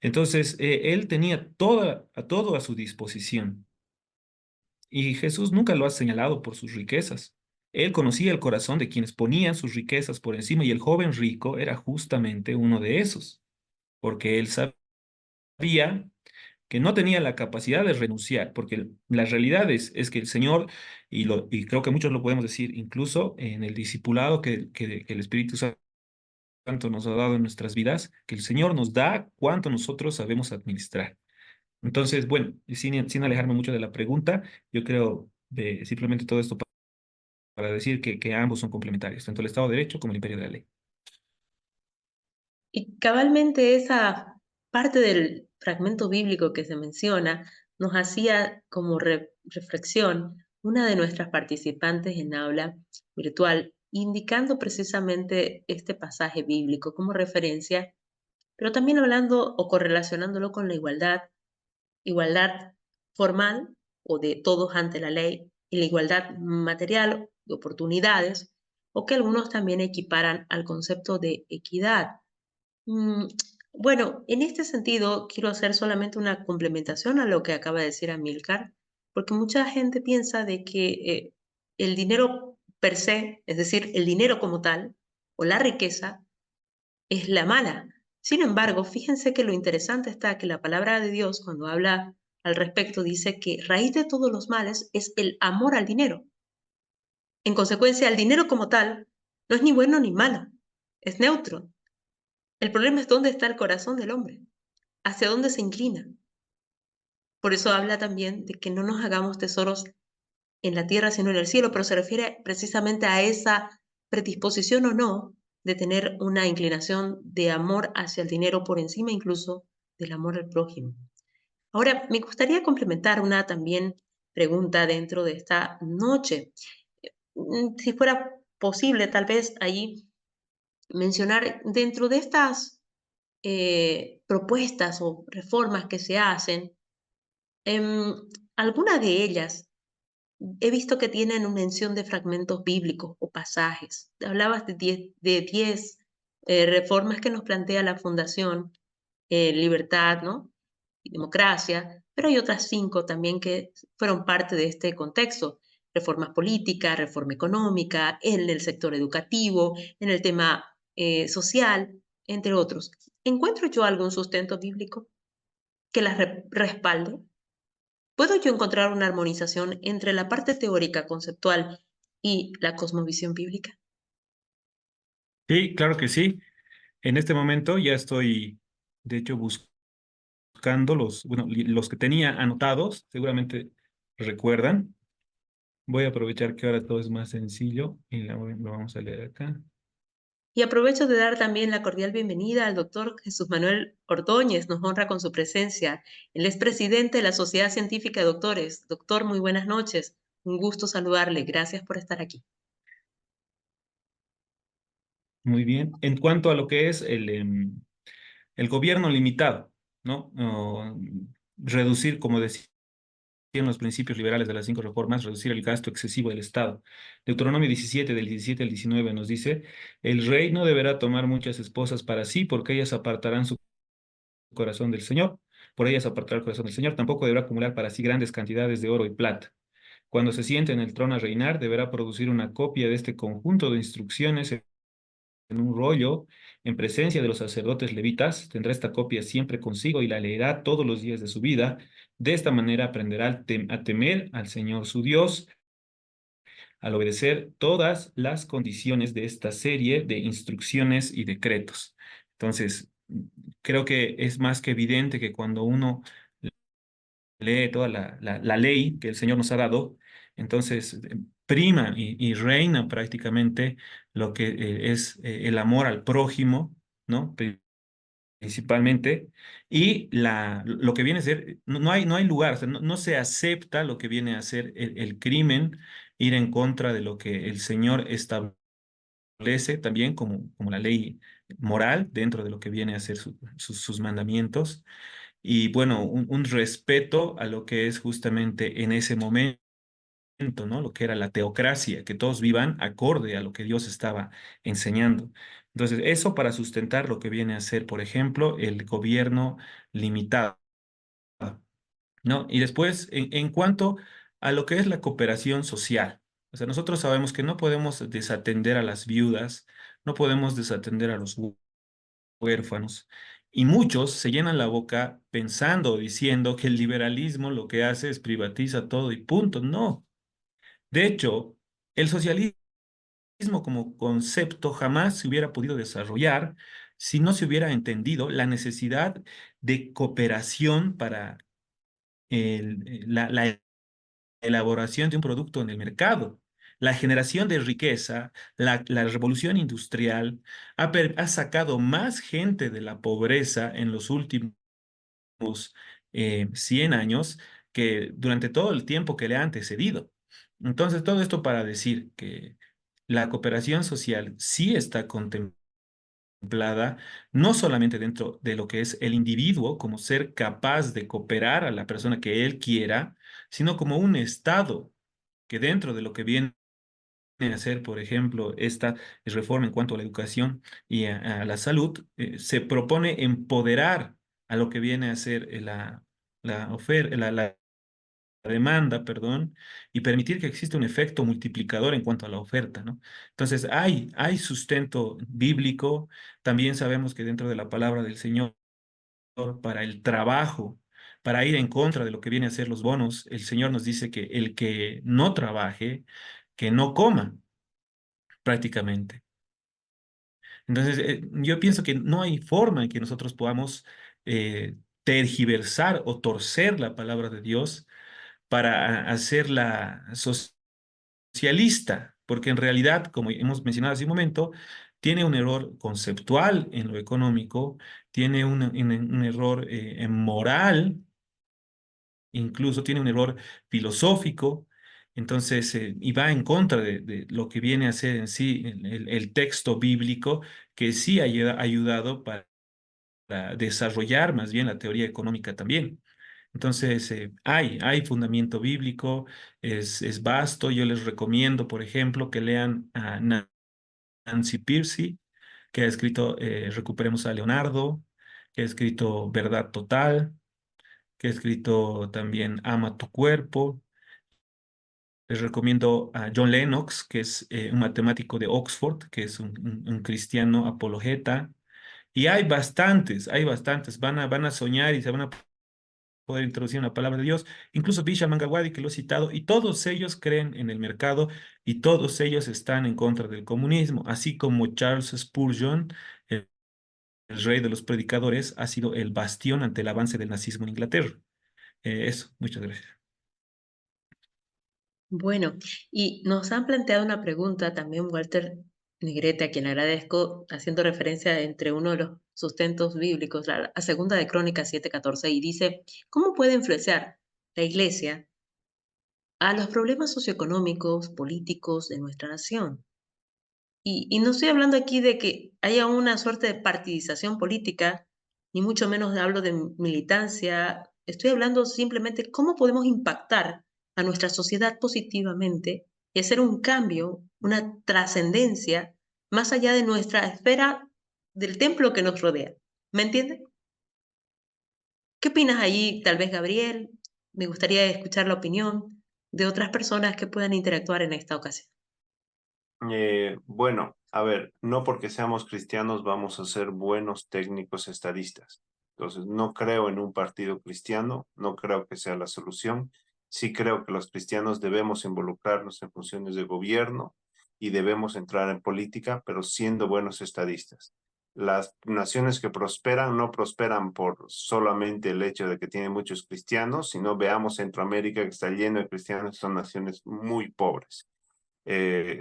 Entonces, él tenía todo a su disposición. Y Jesús nunca lo ha señalado por sus riquezas. Él conocía el corazón de quienes ponían sus riquezas por encima y el joven rico era justamente uno de esos, porque él sabía que no tenía la capacidad de renunciar, porque la realidad es que el Señor, y creo que muchos lo podemos decir, incluso en el discipulado que el Espíritu Santo nos ha dado en nuestras vidas, que el Señor nos da cuanto nosotros sabemos administrar. Entonces, bueno, y sin alejarme mucho de la pregunta, yo creo simplemente todo esto para decir que ambos son complementarios, tanto el Estado de Derecho como el imperio de la ley. Y cabalmente esa parte del fragmento bíblico que se menciona nos hacía como reflexión una de nuestras participantes en aula virtual, indicando precisamente este pasaje bíblico como referencia, pero también hablando o correlacionándolo con la igualdad formal o de todos ante la ley y la igualdad material de oportunidades, o que algunos también equiparan al concepto de equidad. Mm, Bueno, en este sentido quiero hacer solamente una complementación a lo que acaba de decir Amílcar, porque mucha gente piensa de que el dinero per se, es decir, el dinero como tal, o la riqueza, es la mala. Sin embargo, fíjense que lo interesante está que la palabra de Dios, cuando habla al respecto, dice que raíz de todos los males es el amor al dinero. En consecuencia, el dinero como tal no es ni bueno ni malo, es neutro. El problema es dónde está el corazón del hombre, hacia dónde se inclina. Por eso habla también de que no nos hagamos tesoros en la tierra, sino en el cielo, pero se refiere precisamente a esa predisposición o no de tener una inclinación de amor hacia el dinero por encima incluso del amor al prójimo. Ahora, me gustaría complementar una también pregunta dentro de esta noche. Si fuera posible, tal vez ahí mencionar dentro de estas propuestas o reformas que se hacen, alguna de ellas he visto que tienen una mención de fragmentos bíblicos o pasajes. Hablabas de 10 reformas que nos plantea la Fundación Libertad, ¿no? Y Democracia, pero hay otras 5 también que fueron parte de este contexto. Reformas políticas, reforma económica, en el sector educativo, en el tema social, entre otros. ¿Encuentro yo algún sustento bíblico que las respalde? ¿Puedo yo encontrar una armonización entre la parte teórica conceptual y la cosmovisión bíblica? Sí, claro que sí. En este momento ya estoy, de hecho, buscando bueno, los que tenía anotados, seguramente recuerdan. Voy a aprovechar que ahora todo es más sencillo y lo vamos a leer acá. Y aprovecho de dar también la cordial bienvenida al doctor Jesús Manuel Ordóñez, nos honra con su presencia. Él es presidente de la Sociedad Científica de Doctores. Doctor, muy buenas noches. Un gusto saludarle. Gracias por estar aquí. Muy bien. En cuanto a lo que es el gobierno limitado, ¿no? Reducir, como decían los principios liberales de las 5 reformas, reducir el gasto excesivo del Estado. Deuteronomio 17, del 17 al 19 nos dice, el rey no deberá tomar muchas esposas para sí, porque ellas apartarán su corazón del Señor. por ellas apartará el corazón del Señor. Tampoco deberá acumular para sí grandes cantidades de oro y plata. Cuando se siente en el trono a reinar, deberá producir una copia de este conjunto de instrucciones en un rollo en presencia de los sacerdotes levitas. Tendrá esta copia siempre consigo y la leerá todos los días de su vida. De esta manera aprenderá a temer al Señor su Dios, al obedecer todas las condiciones de esta serie de instrucciones y decretos. Entonces, creo que es más que evidente que cuando uno lee toda la ley que el Señor nos ha dado, entonces prima y reina prácticamente lo que es el amor al prójimo, ¿no? Principalmente, y lo que viene a ser, no hay lugar, o sea, no se acepta lo que viene a ser el crimen, ir en contra de lo que el Señor establece también como la ley moral dentro de lo que viene a ser sus mandamientos. Y bueno, un respeto a lo que es justamente en ese momento, ¿no? Lo que era la teocracia, que todos vivan acorde a lo que Dios estaba enseñando. Entonces, eso para sustentar lo que viene a ser, por ejemplo, el gobierno limitado, ¿no? Y después, en cuanto a lo que es la cooperación social, o sea, nosotros sabemos que no podemos desatender a las viudas, no podemos desatender a los huérfanos. Y muchos se llenan la boca pensando o diciendo que el liberalismo lo que hace es privatiza todo y punto. No. De hecho, el socialismo como concepto jamás se hubiera podido desarrollar si no se hubiera entendido la necesidad de cooperación para la elaboración de un producto en el mercado. La generación de riqueza, la revolución industrial ha sacado más gente de la pobreza en los últimos 100 años que durante todo el tiempo que le ha antecedido. Entonces, todo esto para decir que la cooperación social sí está contemplada, no solamente dentro de lo que es el individuo, como ser capaz de cooperar a la persona que él quiera, sino como un Estado que dentro de lo que viene a hacer, por ejemplo, esta reforma en cuanto a la educación y a la salud, se propone empoderar a lo que viene a ser la demanda, perdón, y permitir que exista un efecto multiplicador en cuanto a la oferta, ¿no? Entonces, hay sustento bíblico, también sabemos que dentro de la palabra del Señor, para el trabajo, para ir en contra de lo que viene a ser los bonos, el Señor nos dice que el que no trabaje, que no coma prácticamente. Entonces, yo pienso que no hay forma en que nosotros podamos tergiversar o torcer la palabra de Dios para hacerla socialista, porque en realidad, como hemos mencionado hace un momento, tiene un error conceptual en lo económico, tiene un error moral, incluso tiene un error filosófico. Entonces, y va en contra de lo que viene a ser en sí el texto bíblico, que sí ha ayudado para desarrollar más bien la teoría económica también. Entonces, hay fundamento bíblico, es vasto. Yo les recomiendo, por ejemplo, que lean a Nancy Pearcey, que ha escrito Recuperemos a Leonardo, que ha escrito Verdad Total, que ha escrito también Ama tu cuerpo. Les recomiendo a John Lennox, que es un matemático de Oxford, que es un cristiano apologeta. Y hay bastantes. Van a soñar y se van a poder introducir una palabra de Dios. Incluso Vishal Mangawadi, que lo he citado, y todos ellos creen en el mercado y todos ellos están en contra del comunismo, así como Charles Spurgeon, el rey de los predicadores, ha sido el bastión ante el avance del nazismo en Inglaterra. Eso, muchas gracias. Bueno, y nos han planteado una pregunta también Walter Negrete, a quien agradezco, haciendo referencia entre uno de los sustentos bíblicos, a segunda de Crónicas 7:14, y dice, ¿cómo puede influenciar la Iglesia a los problemas socioeconómicos, políticos de nuestra nación? Y no estoy hablando aquí de que haya una suerte de partidización política, ni mucho menos hablo de militancia. Estoy hablando simplemente cómo podemos impactar a nuestra sociedad positivamente y hacer un cambio, una trascendencia más allá de nuestra esfera del templo que nos rodea. ¿Me entiende? ¿Qué opinas allí, tal vez, Gabriel? Me gustaría escuchar la opinión de otras personas que puedan interactuar en esta ocasión. Bueno, a ver, no porque seamos cristianos vamos a ser buenos técnicos estadistas. Entonces, no creo en un partido cristiano, no creo que sea la solución. Sí creo que los cristianos debemos involucrarnos en funciones de gobierno y debemos entrar en política, pero siendo buenos estadistas. Las naciones que prosperan no prosperan por solamente el hecho de que tienen muchos cristianos, sino veamos Centroamérica que está lleno de cristianos, son naciones muy pobres.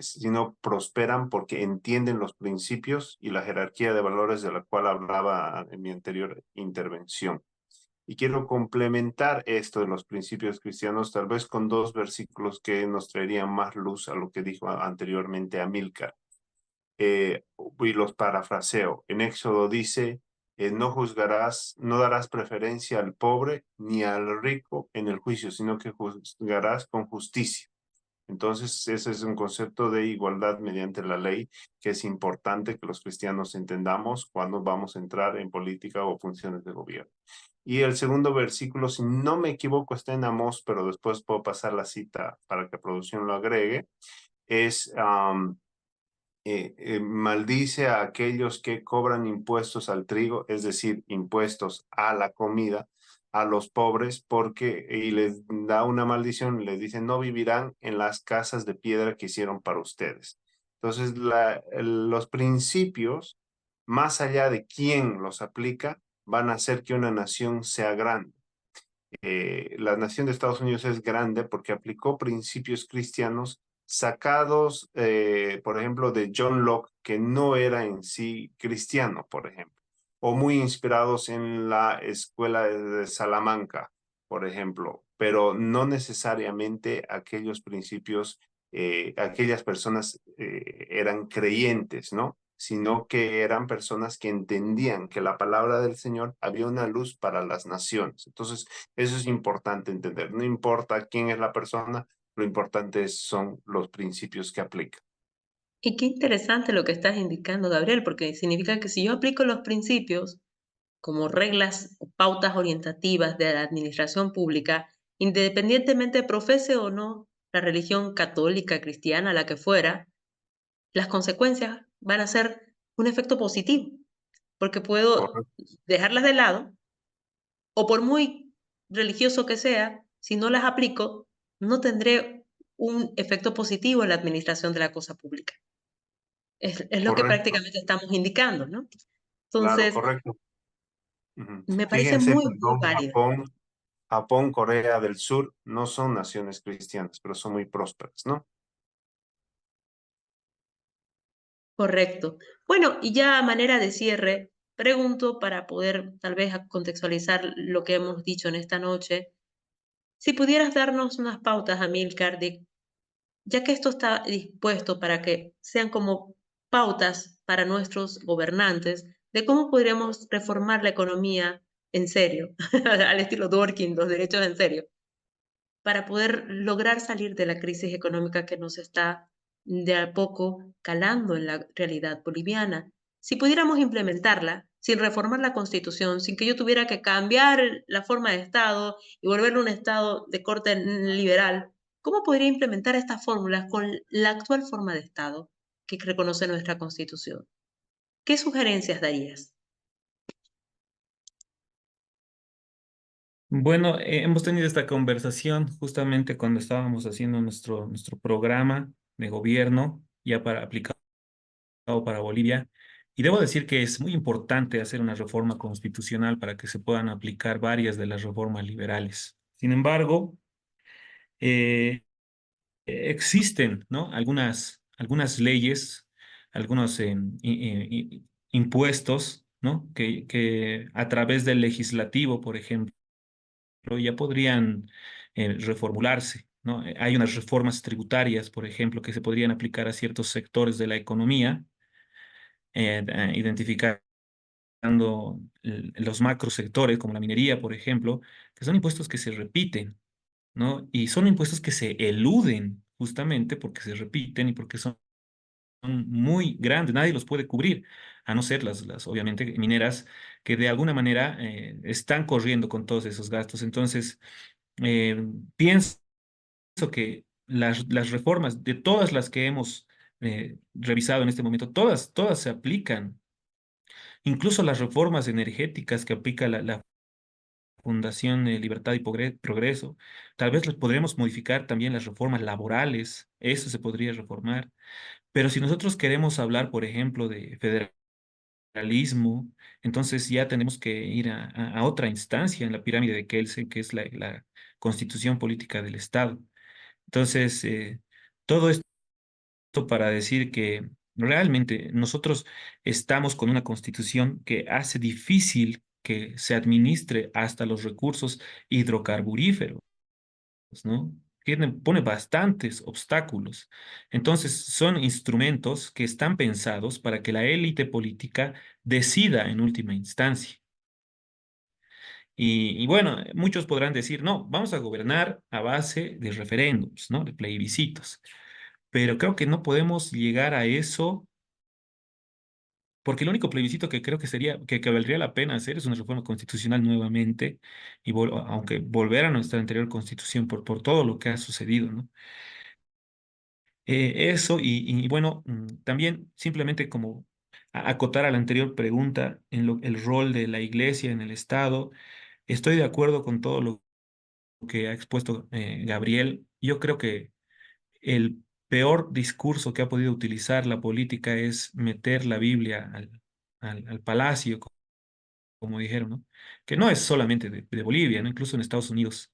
Sino prosperan porque entienden los principios y la jerarquía de valores de la cual hablaba en mi anterior intervención. Y quiero complementar esto de los principios cristianos tal vez con dos versículos que nos traerían más luz a lo que dijo anteriormente Amílcar. Y los parafraseo. En Éxodo dice, no juzgarás, no darás preferencia al pobre ni al rico en el juicio, sino que juzgarás con justicia. Entonces, ese es un concepto de igualdad mediante la ley que es importante que los cristianos entendamos cuando vamos a entrar en política o funciones de gobierno. Y el segundo versículo, si no me equivoco, está en Amós, pero después puedo pasar la cita para que producción lo agregue, es maldice a aquellos que cobran impuestos al trigo, es decir, impuestos a la comida, a los pobres, porque, y les da una maldición, les dice, no vivirán en las casas de piedra que hicieron para ustedes. Entonces, los principios, más allá de quién los aplica, van a hacer que una nación sea grande. La nación de Estados Unidos es grande porque aplicó principios cristianos sacados, por ejemplo, de John Locke, que no era en sí cristiano, por ejemplo, o muy inspirados en la escuela de Salamanca, por ejemplo, pero no necesariamente aquellos principios, aquellas personas eran creyentes, ¿no? Sino que eran personas que entendían que la palabra del Señor había una luz para las naciones. Entonces, eso es importante entender. No importa quién es la persona, lo importante son los principios que aplica. Y qué interesante lo que estás indicando, Gabriel, porque significa que si yo aplico los principios como reglas o pautas orientativas de la administración pública, independientemente profese o no la religión católica, cristiana, la que fuera, las consecuencias van a ser un efecto positivo, porque puedo Correcto. dejarlas de lado o por muy religioso que sea, si no las aplico, no tendré un efecto positivo en la administración de la cosa pública. Es lo que Correcto. prácticamente estamos indicando, ¿no? Claro, Entonces, correcto. Ujú. me parece Fíjense, muy, muy perdón, válido. Japón, Corea del Sur no son naciones cristianas, pero son muy prósperas, ¿no? Correcto. Bueno, y ya a manera de cierre, pregunto para poder tal vez contextualizar lo que hemos dicho en esta noche, si pudieras darnos unas pautas, Amílcar, de ya que esto está dispuesto para que sean como pautas para nuestros gobernantes de cómo podríamos reformar la economía en serio, al estilo Dworkin, los derechos en serio, para poder lograr salir de la crisis económica que nos está de a poco calando en la realidad boliviana. Si pudiéramos implementarla sin reformar la Constitución, sin que yo tuviera que cambiar la forma de Estado y volverlo un Estado de corte liberal, ¿cómo podría implementar estas fórmulas con la actual forma de Estado que reconoce nuestra Constitución? ¿Qué sugerencias darías? Bueno, hemos tenido esta conversación justamente cuando estábamos haciendo nuestro programa de gobierno ya para aplicado para Bolivia. Y debo decir que es muy importante hacer una reforma constitucional para que se puedan aplicar varias de las reformas liberales. Sin embargo, eh, existen, ¿no? Algunas leyes, algunos impuestos, ¿no? Que a través del legislativo, por ejemplo, ya podrían reformularse, ¿no? Hay unas reformas tributarias, por ejemplo, que se podrían aplicar a ciertos sectores de la economía, identificando los macrosectores, como la minería, por ejemplo, que son impuestos que se repiten, ¿no? Y son impuestos que se eluden justamente porque se repiten y porque son muy grandes, nadie los puede cubrir, a no ser las obviamente mineras que de alguna manera están corriendo con todos esos gastos. Entonces, pienso que las reformas de todas las que hemos revisado en este momento, todas se aplican, incluso las reformas energéticas que aplica la Fundación Libertad y Progreso. Tal vez los podremos modificar también las reformas laborales, eso se podría reformar. Pero si nosotros queremos hablar, por ejemplo, de federalismo, entonces ya tenemos que ir a otra instancia en la pirámide de Kelsen, que es la constitución política del Estado. Entonces, todo esto para decir que realmente nosotros estamos con una constitución que hace difícil que se administre hasta los recursos hidrocarburíferos, ¿no? Pone bastantes obstáculos. Entonces, son instrumentos que están pensados para que la élite política decida en última instancia. Y bueno, muchos podrán decir, no, vamos a gobernar a base de referéndums, ¿no? De plebiscitos. Pero creo que no podemos llegar a eso porque el único plebiscito que creo que sería, que valdría la pena hacer es una reforma constitucional nuevamente, y aunque volver a nuestra anterior constitución por todo lo que ha sucedido, ¿no? Eso y bueno, también simplemente como acotar a la anterior pregunta en el rol de la iglesia en el Estado, estoy de acuerdo con todo lo que ha expuesto Gabriel. Yo creo que el peor discurso que ha podido utilizar la política es meter la Biblia al palacio, como dijeron, ¿no? Que no es solamente de Bolivia, ¿no? Incluso en Estados Unidos.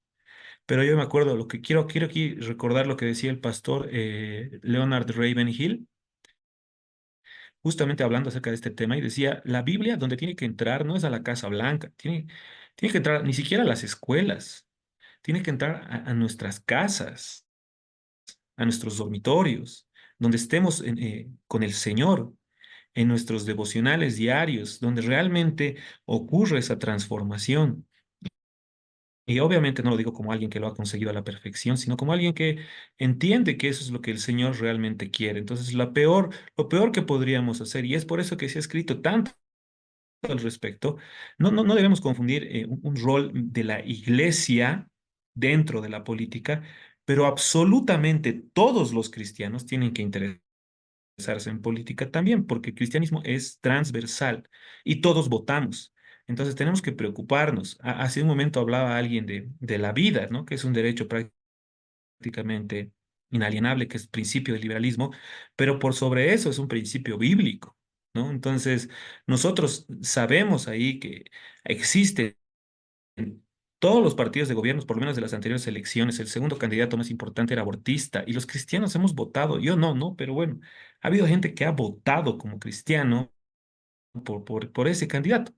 Pero yo me acuerdo, lo que quiero aquí recordar lo que decía el pastor Leonard Ravenhill, justamente hablando acerca de este tema, y decía, la Biblia donde tiene que entrar no es a la Casa Blanca, tiene que entrar ni siquiera a las escuelas, tiene que entrar a nuestras casas, a nuestros dormitorios, donde estemos con el Señor, en nuestros devocionales diarios, donde realmente ocurre esa transformación. Y obviamente no lo digo como alguien que lo ha conseguido a la perfección, sino como alguien que entiende que eso es lo que el Señor realmente quiere. Entonces, lo peor que podríamos hacer, y es por eso que se ha escrito tanto al respecto, no debemos confundir un rol de la iglesia dentro de la política, pero absolutamente todos los cristianos tienen que interesarse en política también, porque el cristianismo es transversal y todos votamos. Entonces tenemos que preocuparnos. Hace un momento hablaba alguien de la vida, ¿no? Que es un derecho prácticamente inalienable, que es principio del liberalismo, pero por sobre eso es un principio bíblico, ¿no? Entonces nosotros sabemos ahí que existe en todos los partidos de gobierno, por lo menos de las anteriores elecciones, el segundo candidato más importante era abortista y los cristianos hemos votado, yo no, pero bueno, ha habido gente que ha votado como cristiano por ese candidato.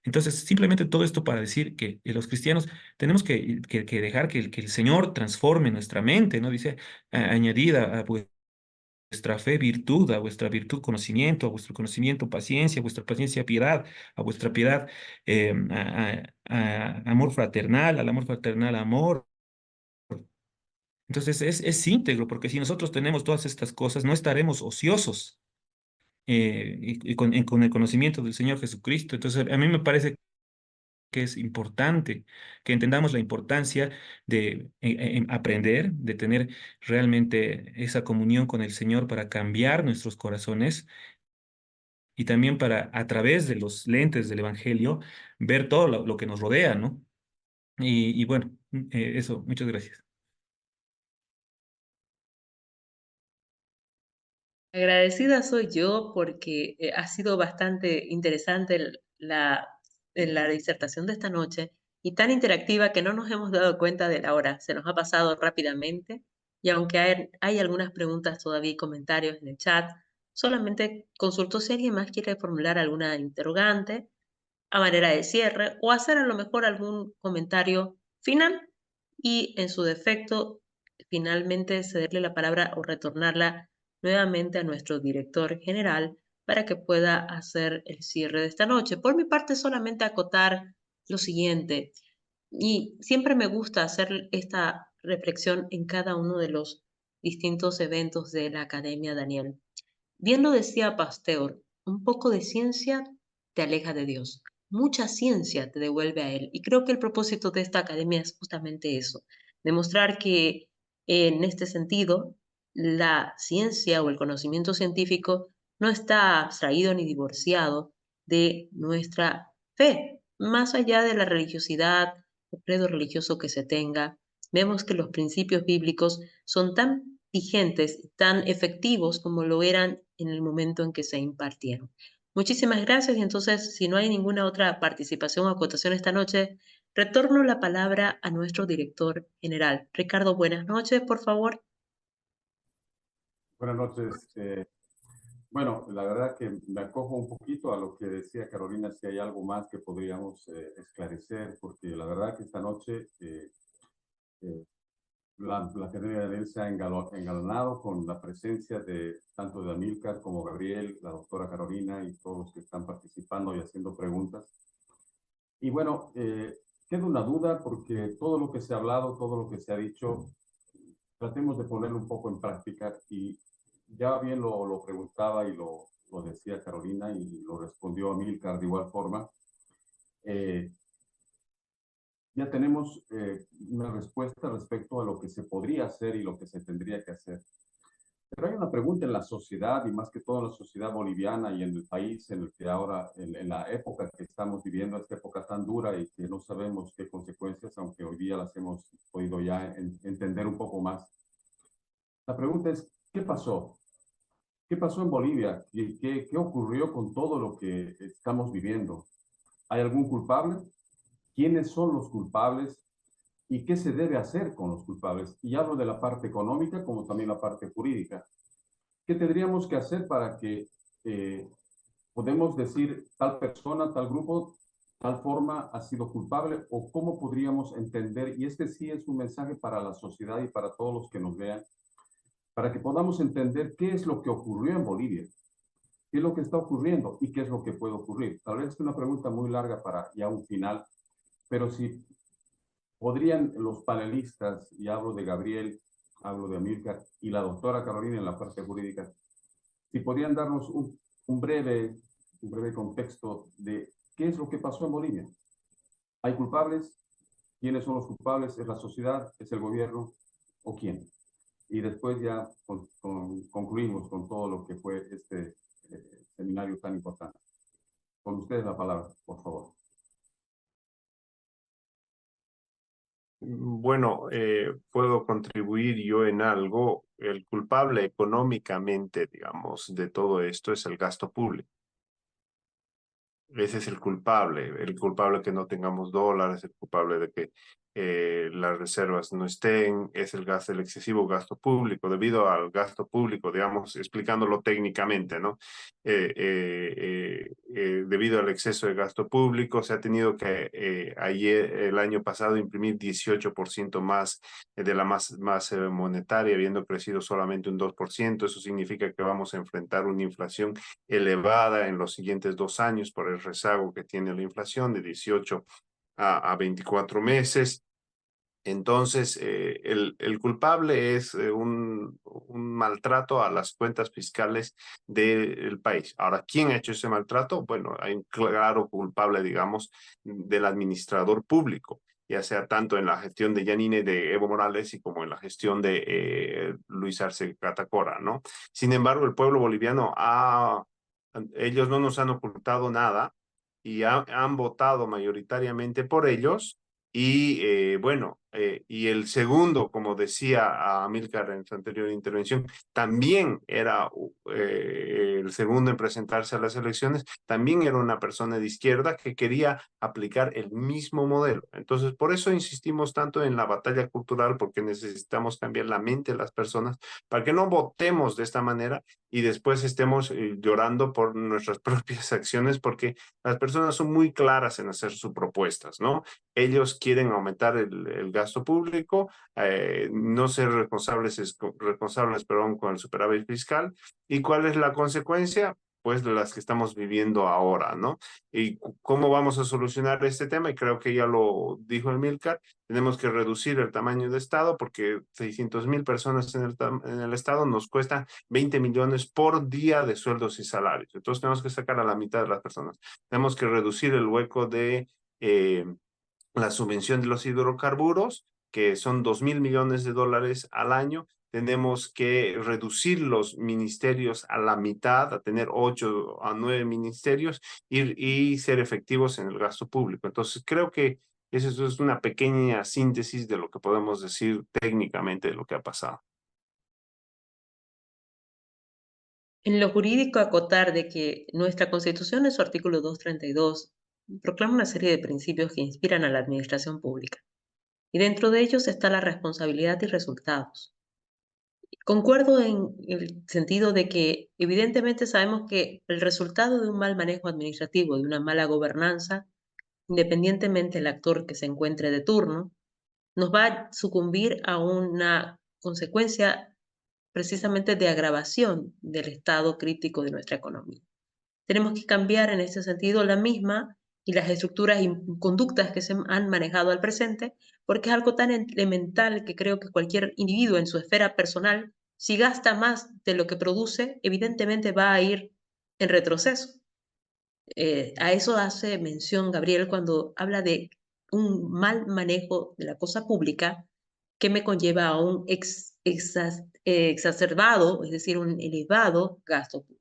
Entonces, simplemente todo esto para decir que los cristianos tenemos que dejar que el Señor transforme nuestra mente, ¿no? Dice, añadida a vuestra fe virtud, a vuestra virtud conocimiento, a vuestro conocimiento paciencia, a vuestra paciencia piedad, a vuestra piedad amor fraternal, al amor fraternal amor. Entonces es íntegro, porque si nosotros tenemos todas estas cosas, no estaremos ociosos con el conocimiento del Señor Jesucristo. Entonces a mí me parece que es importante que entendamos la importancia de aprender, de tener realmente esa comunión con el Señor para cambiar nuestros corazones y también para, a través de los lentes del Evangelio, ver todo lo que nos rodea, ¿no? Y bueno, eso, muchas gracias. Agradecida soy yo porque ha sido bastante interesante la disertación de esta noche y tan interactiva que no nos hemos dado cuenta de la hora. Se nos ha pasado rápidamente y aunque hay algunas preguntas todavía y comentarios en el chat, solamente consulto si alguien más quiere formular alguna interrogante a manera de cierre o hacer a lo mejor algún comentario final y en su defecto finalmente cederle la palabra o retornarla nuevamente a nuestro director general para que pueda hacer el cierre de esta noche. Por mi parte, solamente acotar lo siguiente, y siempre me gusta hacer esta reflexión en cada uno de los distintos eventos de la Academia Daniel. Bien lo decía Pasteur, un poco de ciencia te aleja de Dios, mucha ciencia te devuelve a Él. Y creo que el propósito de esta academia es justamente eso, demostrar que en este sentido la ciencia o el conocimiento científico no está abstraído ni divorciado de nuestra fe, más allá de la religiosidad o credo religioso que se tenga. Vemos que los principios bíblicos son tan vigentes, tan efectivos como lo eran en el momento en que se impartieron. Muchísimas gracias y entonces, si no hay ninguna otra participación o acotación esta noche, retorno la palabra a nuestro director general. Ricardo, buenas noches, por favor. Buenas noches. Bueno, la verdad que me acojo un poquito a lo que decía Carolina, si hay algo más que podríamos esclarecer, porque la verdad que esta noche la Academia de Él se ha engalanado con la presencia de tanto de Amílcar como Gabriel, la doctora Carolina y todos los que están participando y haciendo preguntas. Y bueno, queda una duda porque todo lo que se ha hablado, todo lo que se ha dicho, tratemos de ponerlo un poco en práctica y ya bien lo preguntaba y lo decía Carolina y lo respondió Amílcar de igual forma. Ya tenemos una respuesta respecto a lo que se podría hacer y lo que se tendría que hacer. Pero hay una pregunta en la sociedad y más que todo en la sociedad boliviana y en el país en el que ahora, en la época que estamos viviendo, esta época tan dura y que no sabemos qué consecuencias, aunque hoy día las hemos podido ya entender un poco más. La pregunta es, ¿qué pasó? ¿Qué pasó en Bolivia? ¿Qué ocurrió con todo lo que estamos viviendo? ¿Hay algún culpable? ¿Quiénes son los culpables? ¿Y qué se debe hacer con los culpables? Y hablo de la parte económica como también la parte jurídica. ¿Qué tendríamos que hacer para que podemos decir tal persona, tal grupo, tal forma ha sido culpable? ¿O cómo podríamos entender? Y este sí es un mensaje para la sociedad y para todos los que nos vean, para que podamos entender qué es lo que ocurrió en Bolivia, qué es lo que está ocurriendo y qué es lo que puede ocurrir. Tal vez es una pregunta muy larga para ya un final, pero si podrían los panelistas, y hablo de Gabriel, hablo de Amílcar y la doctora Carolina en la parte jurídica, si podrían darnos un breve contexto de qué es lo que pasó en Bolivia. ¿Hay culpables? ¿Quiénes son los culpables? ¿Es la sociedad? ¿Es el gobierno? ¿O quién? Y después ya concluimos con todo lo que fue este seminario tan importante. Con ustedes la palabra, por favor. Bueno, puedo contribuir yo en algo. El culpable económicamente, digamos, de todo esto es el gasto público. Ese es el culpable que no tengamos dólares, el culpable de que las reservas no estén, es el excesivo gasto público, debido al gasto público, digamos, explicándolo técnicamente, ¿no? Debido al exceso de gasto público, se ha tenido que el año pasado imprimir 18% más de la masa monetaria, habiendo crecido solamente un 2%. Eso significa que vamos a enfrentar una inflación elevada en los siguientes 2 años por el rezago que tiene la inflación de 18 a 24 meses. Entonces, el culpable es un maltrato a las cuentas fiscales del país. Ahora, ¿quién ha hecho ese maltrato? Bueno, hay un claro culpable, digamos, del administrador público, ya sea tanto en la gestión de Yanine de Evo Morales y como en la gestión de Luis Arce Catacora, ¿no? Sin embargo, el pueblo boliviano ellos no nos han ocultado nada y han votado mayoritariamente por ellos. Y bueno, y el segundo, como decía Amílcar en su anterior intervención, también era el segundo en presentarse a las elecciones, también era una persona de izquierda que quería aplicar el mismo modelo. Entonces, por eso insistimos tanto en la batalla cultural, porque necesitamos cambiar la mente de las personas para que no votemos de esta manera y después estemos llorando por nuestras propias acciones, porque las personas son muy claras en hacer sus propuestas, ¿no? Ellos quieren aumentar el gasto público, no ser responsables, perdón, con el superávit fiscal. ¿Y cuál es la consecuencia? pues de las que estamos viviendo ahora, ¿no? ¿Y cómo vamos a solucionar este tema? Y creo que ya lo dijo Emilcar, tenemos que reducir el tamaño de Estado porque 600,000 personas en el Estado nos cuesta 20 millones por día de sueldos y salarios. Entonces tenemos que sacar a la mitad de las personas. Tenemos que reducir el hueco de la subvención de los hidrocarburos, que son 2,000 millones de dólares al año. Tenemos que reducir los ministerios a la mitad, a tener 8 a 9 ministerios y ser efectivos en el gasto público. Entonces, creo que eso es una pequeña síntesis de lo que podemos decir técnicamente de lo que ha pasado. En lo jurídico, acotar de que nuestra Constitución, en su artículo 232, proclama una serie de principios que inspiran a la administración pública, y dentro de ellos está la responsabilidad y resultados. Concuerdo en el sentido de que evidentemente sabemos que el resultado de un mal manejo administrativo, de una mala gobernanza, independientemente del actor que se encuentre de turno, nos va a sucumbir a una consecuencia precisamente de agravación del estado crítico de nuestra economía. Tenemos que cambiar en este sentido la misma y las estructuras y conductas que se han manejado al presente, porque es algo tan elemental que creo que cualquier individuo en su esfera personal, si gasta más de lo que produce, evidentemente va a ir en retroceso. A eso hace mención Gabriel cuando habla de un mal manejo de la cosa pública que me conlleva a un exacerbado, es decir, un elevado gasto público.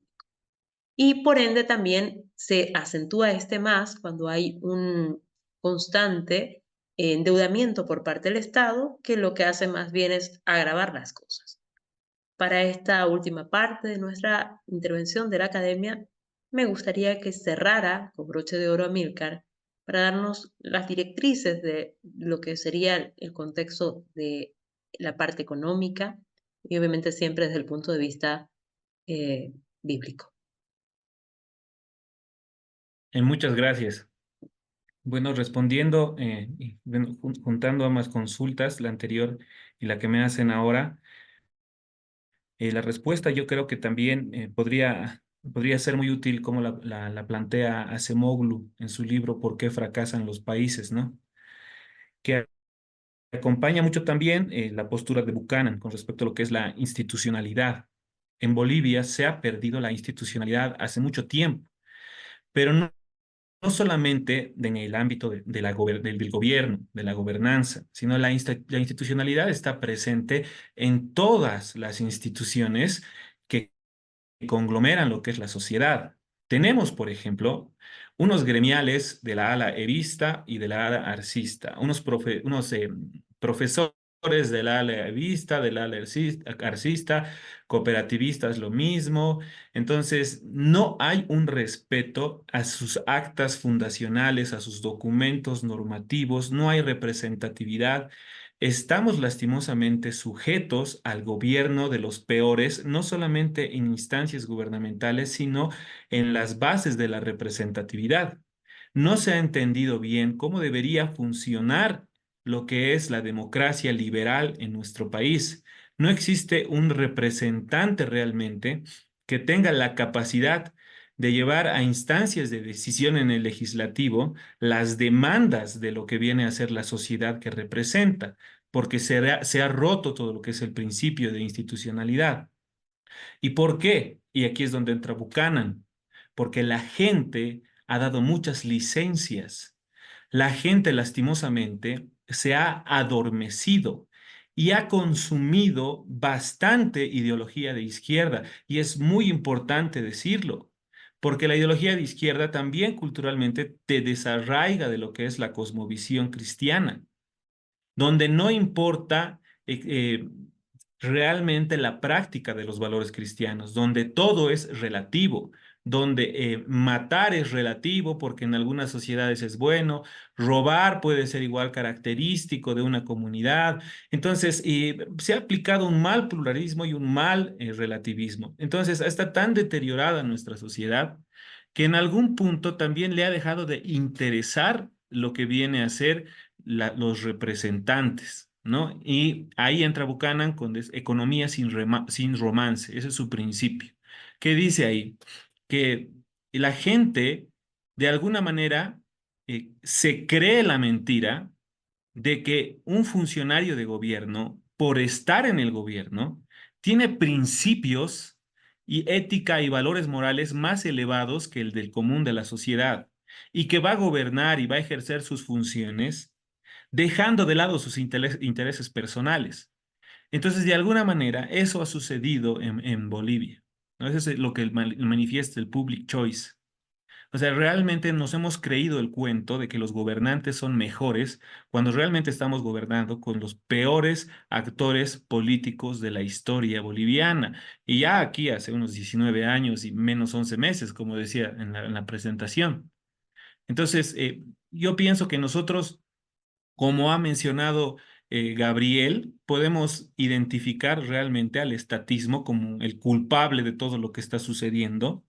Y por ende también se acentúa este más cuando hay un constante endeudamiento por parte del Estado, que lo que hace más bien es agravar las cosas. Para esta última parte de nuestra intervención de la academia, me gustaría que cerrara con broche de oro Amílcar para darnos las directrices de lo que sería el contexto de la parte económica y obviamente siempre desde el punto de vista bíblico. Muchas gracias. Bueno, respondiendo, juntando ambas consultas, la anterior y la que me hacen ahora, la respuesta yo creo que también podría ser muy útil como la plantea Acemoglu en su libro ¿Por qué fracasan los países?, ¿no? Que acompaña mucho también la postura de Buchanan con respecto a lo que es la institucionalidad. En Bolivia se ha perdido la institucionalidad hace mucho tiempo, pero no solamente en el ámbito del gobierno, de la gobernanza, sino la institucionalidad está presente en todas las instituciones que conglomeran lo que es la sociedad. Tenemos, por ejemplo, unos gremiales de la ala evista y de la ala arcista, unos profesores del ala evista, del ala arcista, cooperativistas lo mismo. Entonces, no hay un respeto a sus actas fundacionales, a sus documentos normativos, no hay representatividad. Estamos lastimosamente sujetos al gobierno de los peores, no solamente en instancias gubernamentales, sino en las bases de la representatividad. No se ha entendido bien cómo debería funcionar lo que es la democracia liberal en nuestro país. No existe un representante realmente que tenga la capacidad de llevar a instancias de decisión en el legislativo las demandas de lo que viene a ser la sociedad que representa, porque se ha roto todo lo que es el principio de institucionalidad. ¿Y por qué? Y aquí es donde entra Buchanan, porque la gente ha dado muchas licencias. La gente, lastimosamente, se ha adormecido y ha consumido bastante ideología de izquierda. Y es muy importante decirlo, porque la ideología de izquierda también culturalmente te desarraiga de lo que es la cosmovisión cristiana, donde no importa realmente la práctica de los valores cristianos, donde todo es relativo, donde matar es relativo porque en algunas sociedades es bueno, robar puede ser igual característico de una comunidad. Entonces, se ha aplicado un mal pluralismo y un mal relativismo. Entonces, está tan deteriorada nuestra sociedad que en algún punto también le ha dejado de interesar lo que viene a ser los representantes, ¿no? Y ahí entra Buchanan con economía sin romance, ese es su principio. ¿Qué dice ahí? que la gente, de alguna manera, se cree la mentira de que un funcionario de gobierno, por estar en el gobierno, tiene principios y ética y valores morales más elevados que el del común de la sociedad, y que va a gobernar y va a ejercer sus funciones dejando de lado sus intereses personales. Entonces, de alguna manera, eso ha sucedido en Bolivia, ¿no? Eso es lo que manifiesta el public choice. O sea, realmente nos hemos creído el cuento de que los gobernantes son mejores cuando realmente estamos gobernando con los peores actores políticos de la historia boliviana. Y ya aquí hace unos 19 años y menos 11 meses, como decía en la presentación. Entonces, yo pienso que nosotros, como ha mencionado Gabriel, podemos identificar realmente al estatismo como el culpable de todo lo que está sucediendo,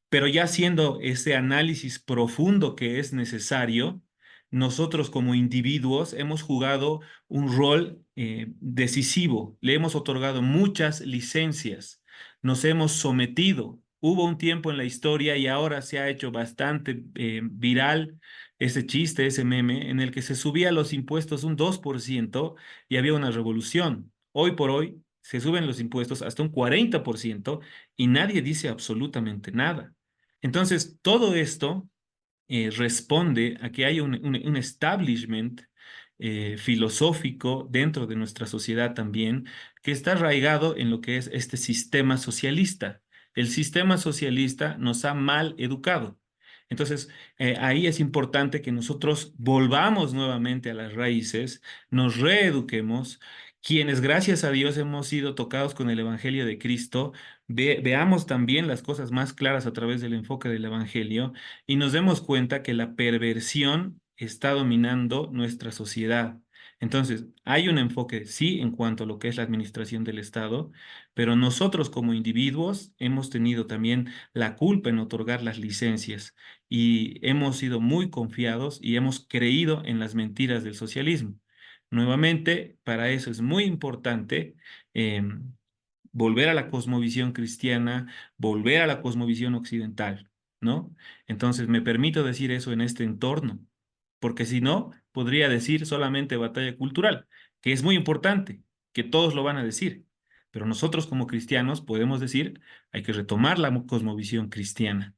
pero ya haciendo ese análisis profundo que es necesario, nosotros como individuos hemos jugado un rol decisivo, le hemos otorgado muchas licencias, nos hemos sometido. Hubo un tiempo en la historia y ahora se ha hecho bastante viral ese chiste, ese meme, en el que se subía los impuestos un 2% y había una revolución. Hoy por hoy se suben los impuestos hasta un 40% y nadie dice absolutamente nada. Entonces, todo esto responde a que hay un establishment filosófico dentro de nuestra sociedad también, que está arraigado en lo que es este sistema socialista. El sistema socialista nos ha mal educado. Entonces, ahí es importante que nosotros volvamos nuevamente a las raíces, nos reeduquemos. Quienes, gracias a Dios, hemos sido tocados con el Evangelio de Cristo, veamos también las cosas más claras a través del enfoque del Evangelio y nos demos cuenta que la perversión está dominando nuestra sociedad. Entonces, hay un enfoque, sí, en cuanto a lo que es la administración del Estado, pero nosotros como individuos hemos tenido también la culpa en otorgar las licencias y hemos sido muy confiados y hemos creído en las mentiras del socialismo. Nuevamente, para eso es muy importante volver a la cosmovisión cristiana, volver a la cosmovisión occidental, ¿no? Entonces, me permito decir eso en este entorno, porque si no, podría decir solamente batalla cultural, que es muy importante, que todos lo van a decir, pero nosotros como cristianos podemos decir, hay que retomar la cosmovisión cristiana.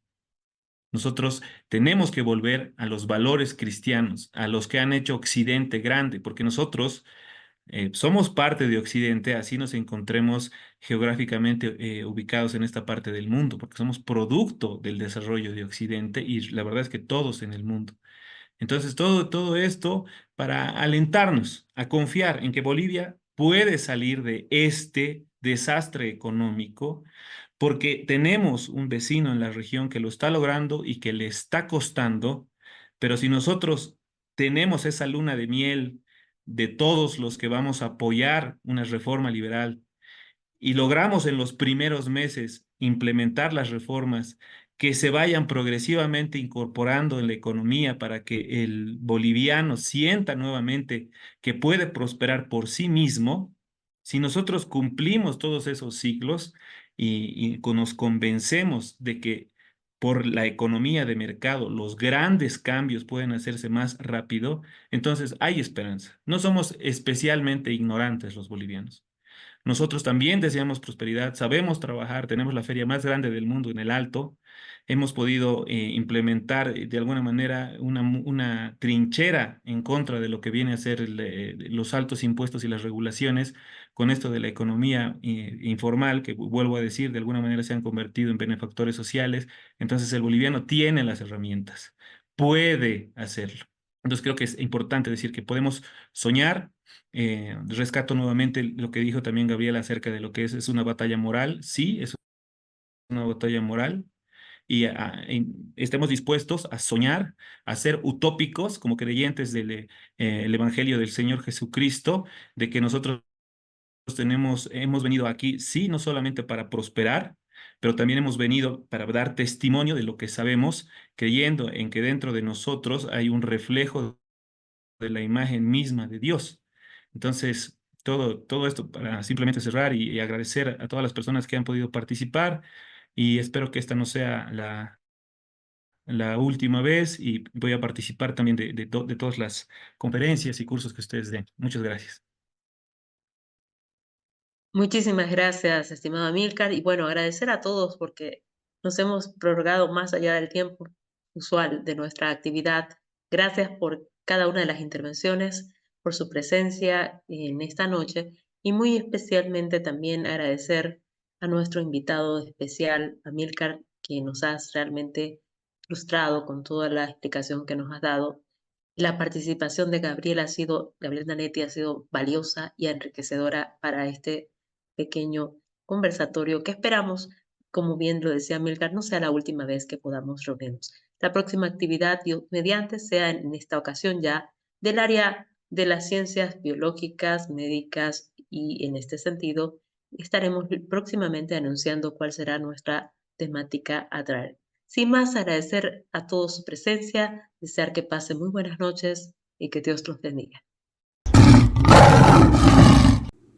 Nosotros tenemos que volver a los valores cristianos, a los que han hecho Occidente grande, porque nosotros somos parte de Occidente, así nos encontremos geográficamente ubicados en esta parte del mundo, porque somos producto del desarrollo de Occidente y la verdad es que todos en el mundo. Entonces, todo esto para alentarnos a confiar en que Bolivia puede salir de este desastre económico, porque tenemos un vecino en la región que lo está logrando y que le está costando, pero si nosotros tenemos esa luna de miel de todos los que vamos a apoyar una reforma liberal y logramos en los primeros meses implementar las reformas que se vayan progresivamente incorporando en la economía para que el boliviano sienta nuevamente que puede prosperar por sí mismo, si nosotros cumplimos todos esos ciclos y nos convencemos de que por la economía de mercado los grandes cambios pueden hacerse más rápido, entonces hay esperanza. No somos especialmente ignorantes los bolivianos. Nosotros también deseamos prosperidad, sabemos trabajar, tenemos la feria más grande del mundo en el Alto, hemos podido implementar de alguna manera una trinchera en contra de lo que viene a ser los altos impuestos y las regulaciones con esto de la economía informal, que vuelvo a decir, de alguna manera se han convertido en benefactores sociales. Entonces el boliviano tiene las herramientas, puede hacerlo. Entonces creo que es importante decir que podemos soñar. Rescato nuevamente lo que dijo también Gabriel acerca de lo que es una batalla moral. Sí, es una batalla moral y estemos dispuestos a soñar, a ser utópicos como creyentes del el Evangelio del Señor Jesucristo, de que nosotros hemos venido aquí, sí, no solamente para prosperar, pero también hemos venido para dar testimonio de lo que sabemos, creyendo en que dentro de nosotros hay un reflejo de la imagen misma de Dios. Entonces, todo esto para simplemente cerrar y agradecer a todas las personas que han podido participar. y espero que esta no sea la última vez y voy a participar también de todas las conferencias y cursos que ustedes den. Muchas gracias. Muchísimas gracias, estimado Amílcar, y bueno, agradecer a todos porque nos hemos prorrogado más allá del tiempo usual de nuestra actividad. Gracias por cada una de las intervenciones, por su presencia en esta noche y muy especialmente también agradecer a nuestro invitado especial, Amílcar, que nos has realmente frustrado con toda la explicación que nos has dado. La participación de Gabriel Nanetti ha sido valiosa y enriquecedora para este pequeño conversatorio que esperamos, como bien lo decía Milcar, no sea la última vez que podamos reunirnos. La próxima actividad, Dios mediante, sea en esta ocasión ya del área de las ciencias biológicas, médicas y en este sentido estaremos próximamente anunciando cuál será nuestra temática a traer. Sin más, agradecer a todos su presencia, desear que pasen muy buenas noches y que Dios los bendiga.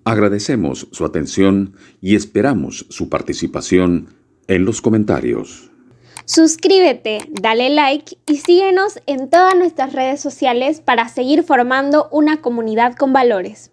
Agradecemos su atención y esperamos su participación en los comentarios. Suscríbete, dale like y síguenos en todas nuestras redes sociales para seguir formando una comunidad con valores.